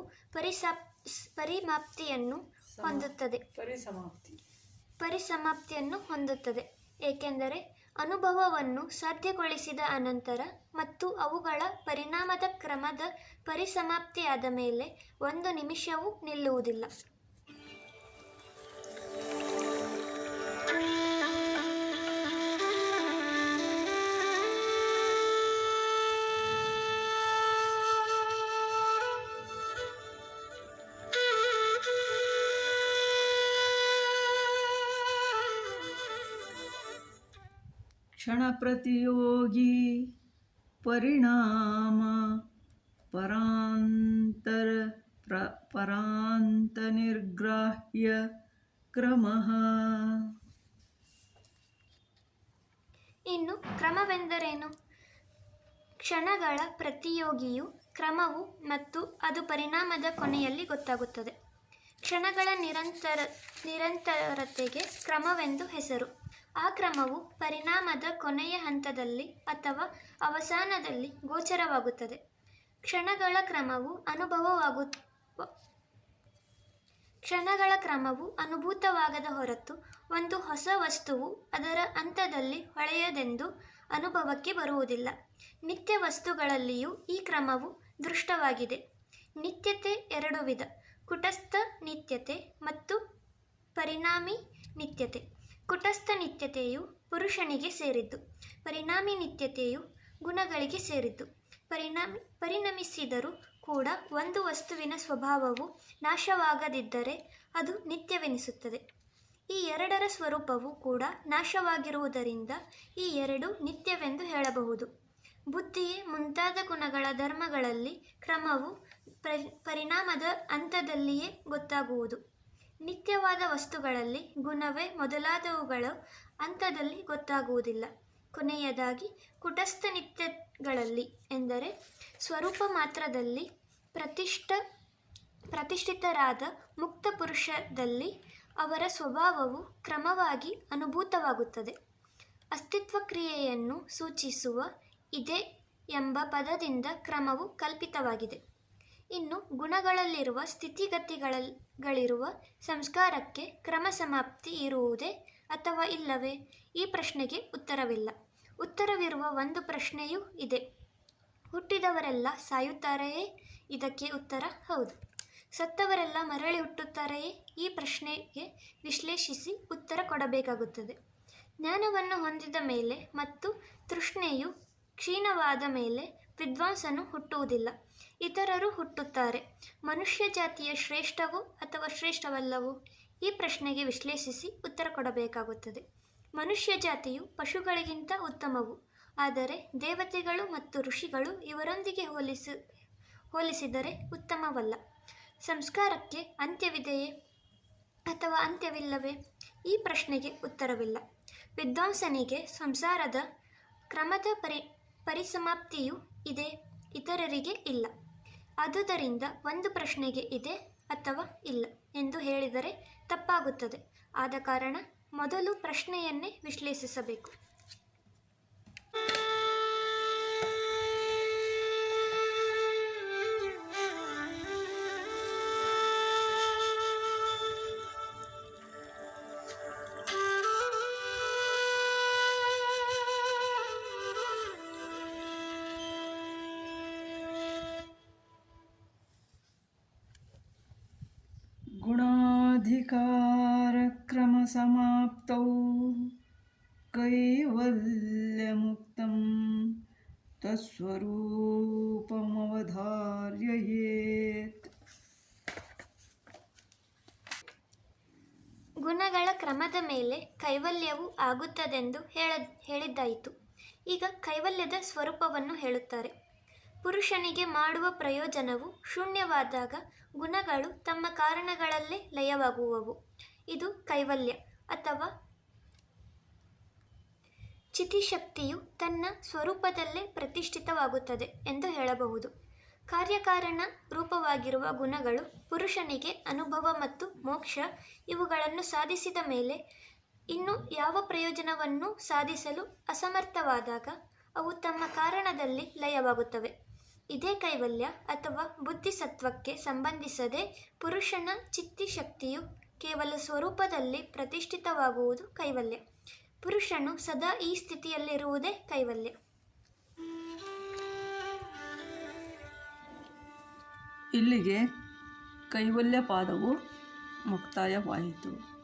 ಪರಿಸಮಾಪ್ತಿಯನ್ನು ಹೊಂದುತ್ತದೆ. ಏಕೆಂದರೆ ಅನುಭವವನ್ನು ಸಾಧ್ಯಗೊಳಿಸಿದ ಅನಂತರ ಮತ್ತು ಅವುಗಳ ಪರಿಣಾಮದ ಕ್ರಮದ ಪರಿಸಮಾಪ್ತಿಯಾದ ಮೇಲೆ ಒಂದು ನಿಮಿಷವೂ ನಿಲ್ಲುವುದಿಲ್ಲ. ಕ್ಷಣಪ್ರತಿಯೋಗಿ ಪರಿಣಾಮ ಪರಾಂತನಿರ್ಗ್ರಾಹ್ಯ ಕ್ರಮಃ. ಇನ್ನು ಕ್ರಮವೆಂದರೇನು? ಕ್ಷಣಗಳ ಪ್ರತಿಯೋಗಿಯು ಕ್ರಮವು ಮತ್ತು ಅದು ಪರಿಣಾಮದ ಕೊನೆಯಲ್ಲಿ ಗೊತ್ತಾಗುತ್ತದೆ. ಕ್ಷಣಗಳ ನಿರಂತರತೆಗೆ ಕ್ರಮವೆಂದು ಹೆಸರು. ಆ ಕ್ರಮವು ಪರಿಣಾಮದ ಕೊನೆಯ ಹಂತದಲ್ಲಿ ಅಥವಾ ಅವಸಾನದಲ್ಲಿ ಗೋಚರವಾಗುತ್ತದೆ. ಕ್ಷಣಗಳ ಕ್ರಮವು ಅನುಭೂತವಾಗದ ಹೊರತು ಒಂದು ಹೊಸ ವಸ್ತುವು ಅದರ ಹಂತದಲ್ಲಿ ಹೊಳೆಯದೆಂದು ಅನುಭವಕ್ಕೆ ಬರುವುದಿಲ್ಲ. ನಿತ್ಯ ವಸ್ತುಗಳಲ್ಲಿಯೂ ಈ ಕ್ರಮವು ದೃಷ್ಟವಾಗಿದೆ. ನಿತ್ಯತೆ ಎರಡು ವಿಧ: ಕುಟಸ್ಥ ನಿತ್ಯತೆ ಮತ್ತು ಪರಿಣಾಮಿ ನಿತ್ಯತೆ. ಕುಟಸ್ಥ ನಿತ್ಯತೆಯು ಪುರುಷನಿಗೆ ಸೇರಿದ್ದು, ಪರಿಣಾಮಿ ನಿತ್ಯತೆಯು ಗುಣಗಳಿಗೆ ಸೇರಿದ್ದು. ಪರಿಣಮಿಸಿದರೂ ಕೂಡ ಒಂದು ವಸ್ತುವಿನ ಸ್ವಭಾವವು ನಾಶವಾಗದಿದ್ದರೆ ಅದು ನಿತ್ಯವೆನಿಸುತ್ತದೆ. ಈ ಎರಡರ ಸ್ವರೂಪವು ಕೂಡ ನಾಶವಾಗಿರುವುದರಿಂದ ಈ ಎರಡು ನಿತ್ಯವೆಂದು ಹೇಳಬಹುದು. ಬುದ್ಧಿಯೇ ಮುಂತಾದ ಗುಣಗಳ ಧರ್ಮಗಳಲ್ಲಿ ಕ್ರಮವು ಪರಿಣಾಮದ ಹಂತದಲ್ಲಿಯೇ ಗೊತ್ತಾಗುವುದು. ನಿತ್ಯವಾದ ವಸ್ತುಗಳಲ್ಲಿ ಗುಣವೇ ಮೊದಲಾದವುಗಳ ಹಂತದಲ್ಲಿ ಗೊತ್ತಾಗುವುದಿಲ್ಲ. ಕೊನೆಯದಾಗಿ ಕುಟಸ್ಥ ನಿತ್ಯಗಳಲ್ಲಿ ಎಂದರೆ ಸ್ವರೂಪ ಮಾತ್ರದಲ್ಲಿ ಪ್ರತಿಷ್ಠಿತರಾದ ಮುಕ್ತ ಪುರುಷದಲ್ಲಿ ಅವರ ಸ್ವಭಾವವು ಕ್ರಮವಾಗಿ ಅನುಭೂತವಾಗುತ್ತದೆ. ಅಸ್ತಿತ್ವ ಕ್ರಿಯೆಯನ್ನು ಸೂಚಿಸುವ ಇದೆ ಎಂಬ ಪದದಿಂದ ಕ್ರಮವು ಕಲ್ಪಿತವಾಗಿದೆ. ಇನ್ನು ಗುಣಗಳಲ್ಲಿರುವ ಸ್ಥಿತಿಗತಿಗಳಿರುವ ಸಂಸ್ಕಾರಕ್ಕೆ ಕ್ರಮ ಸಮಾಪ್ತಿ ಇರುವುದೇ ಅಥವಾ ಇಲ್ಲವೇ? ಈ ಪ್ರಶ್ನೆಗೆ ಉತ್ತರವಿಲ್ಲ. ಉತ್ತರವಿರುವ ಒಂದು ಪ್ರಶ್ನೆಯೂ ಇದೆ: ಹುಟ್ಟಿದವರೆಲ್ಲ ಸಾಯುತ್ತಾರೆಯೇ? ಇದಕ್ಕೆ ಉತ್ತರ ಹೌದು. ಸತ್ತವರೆಲ್ಲ ಮರಳಿ ಹುಟ್ಟುತ್ತಾರೆಯೇ? ಈ ಪ್ರಶ್ನೆಗೆ ವಿಶ್ಲೇಷಿಸಿ ಉತ್ತರ ಕೊಡಬೇಕಾಗುತ್ತದೆ. ಜ್ಞಾನವನ್ನು ಹೊಂದಿದ ಮೇಲೆ ಮತ್ತು ತೃಷ್ಣೆಯು ಕ್ಷೀಣವಾದ ಮೇಲೆ ವಿದ್ವಾಂಸನು ಹುಟ್ಟುವುದಿಲ್ಲ, ಇತರರು ಹುಟ್ಟುತ್ತಾರೆ. ಮನುಷ್ಯ ಜಾತಿಯ ಶ್ರೇಷ್ಠವೋ ಅಥವಾ ಶ್ರೇಷ್ಠವಲ್ಲವೋ? ಈ ಪ್ರಶ್ನೆಗೆ ವಿಶ್ಲೇಷಿಸಿ ಉತ್ತರ ಕೊಡಬೇಕಾಗುತ್ತದೆ. ಮನುಷ್ಯ ಜಾತಿಯು ಪಶುಗಳಿಗಿಂತ ಉತ್ತಮವು, ಆದರೆ ದೇವತೆಗಳು ಮತ್ತು ಋಷಿಗಳು ಇವರೊಂದಿಗೆ ಹೋಲಿಸಿದರೆ ಉತ್ತಮವಲ್ಲ. ಸಂಸ್ಕಾರಕ್ಕೆ ಅಂತ್ಯವಿದೆಯೇ ಅಥವಾ ಅಂತ್ಯವಿಲ್ಲವೇ? ಈ ಪ್ರಶ್ನೆಗೆ ಉತ್ತರವಿಲ್ಲ. ವಿದ್ವಾಂಸನಿಗೆ ಸಂಸಾರದ ಕ್ರಮದ ಪರಿಸಮಾಪ್ತಿಯೂ ಇದೆ, ಇತರರಿಗೆ ಇಲ್ಲ. ಆದುದರಿಂದ ಒಂದು ಪ್ರಶ್ನೆಗೆ ಇದೆ ಅಥವಾ ಇಲ್ಲ ಎಂದು ಹೇಳಿದರೆ ತಪ್ಪಾಗುತ್ತದೆ. ಆದ ಕಾರಣ ಮೊದಲು ಪ್ರಶ್ನೆಯನ್ನೇ ವಿಶ್ಲೇಷಿಸಬೇಕು. गुणाधिकारक्रमसमाप्तौ कैवल्यमुक्तं तत्स्वरूपमवधार्ययेत्. ಗುಣಗಳ ಕ್ರಮದ ಮೇಲೆ ಕೈವಲ್ಯವು ಆಗುತ್ತದೆಂದು ಹೇಳಿದ್ದಾಯಿತು. ಈಗ ಕೈವಲ್ಯದ ಸ್ವರೂಪವನ್ನು ಹೇಳುತ್ತಾರೆ. ಪುರುಷನಿಗೆ ಮಾಡುವ ಪ್ರಯೋಜನವು ಶೂನ್ಯವಾದಾಗ ಗುಣಗಳು ತಮ್ಮ ಕಾರಣಗಳಲ್ಲೇ ಲಯವಾಗುವವು. ಇದು ಕೈವಲ್ಯ. ಅಥವಾ ಚಿತಿಶಕ್ತಿಯು ತನ್ನ ಸ್ವರೂಪದಲ್ಲೇ ಪ್ರತಿಷ್ಠಿತವಾಗುತ್ತದೆ ಎಂದು ಹೇಳಬಹುದು. ಕಾರ್ಯಕಾರಣ ರೂಪವಾಗಿರುವ ಗುಣಗಳು ಪುರುಷನಿಗೆ ಅನುಭವ ಮತ್ತು ಮೋಕ್ಷ ಇವುಗಳನ್ನು ಸಾಧಿಸಿದ ಮೇಲೆ ಇನ್ನು ಯಾವ ಪ್ರಯೋಜನವನ್ನು ಸಾಧಿಸಲು ಅಸಮರ್ಥವಾದಾಗ ಅವು ತಮ್ಮ ಕಾರಣದಲ್ಲಿ ಲಯವಾಗುತ್ತವೆ. ಇದೇ ಕೈವಲ್ಯ. ಅಥವಾ ಬುದ್ಧಿಸತ್ವಕ್ಕೆ ಸಂಬಂಧಿಸದೆ ಪುರುಷನ ಚಿತ್ತಿಶಕ್ತಿಯು ಕೇವಲ ಸ್ವರೂಪದಲ್ಲಿ ಪ್ರತಿಷ್ಠಿತವಾಗುವುದು ಕೈವಲ್ಯ. ಪುರುಷನು ಸದಾ ಈ ಸ್ಥಿತಿಯಲ್ಲಿರುವುದೇ ಕೈವಲ್ಯ. ಇಲ್ಲಿಗೆ ಕೈವಲ್ಯ ಪಾದವು ಮುಕ್ತಾಯವಾಯಿತು.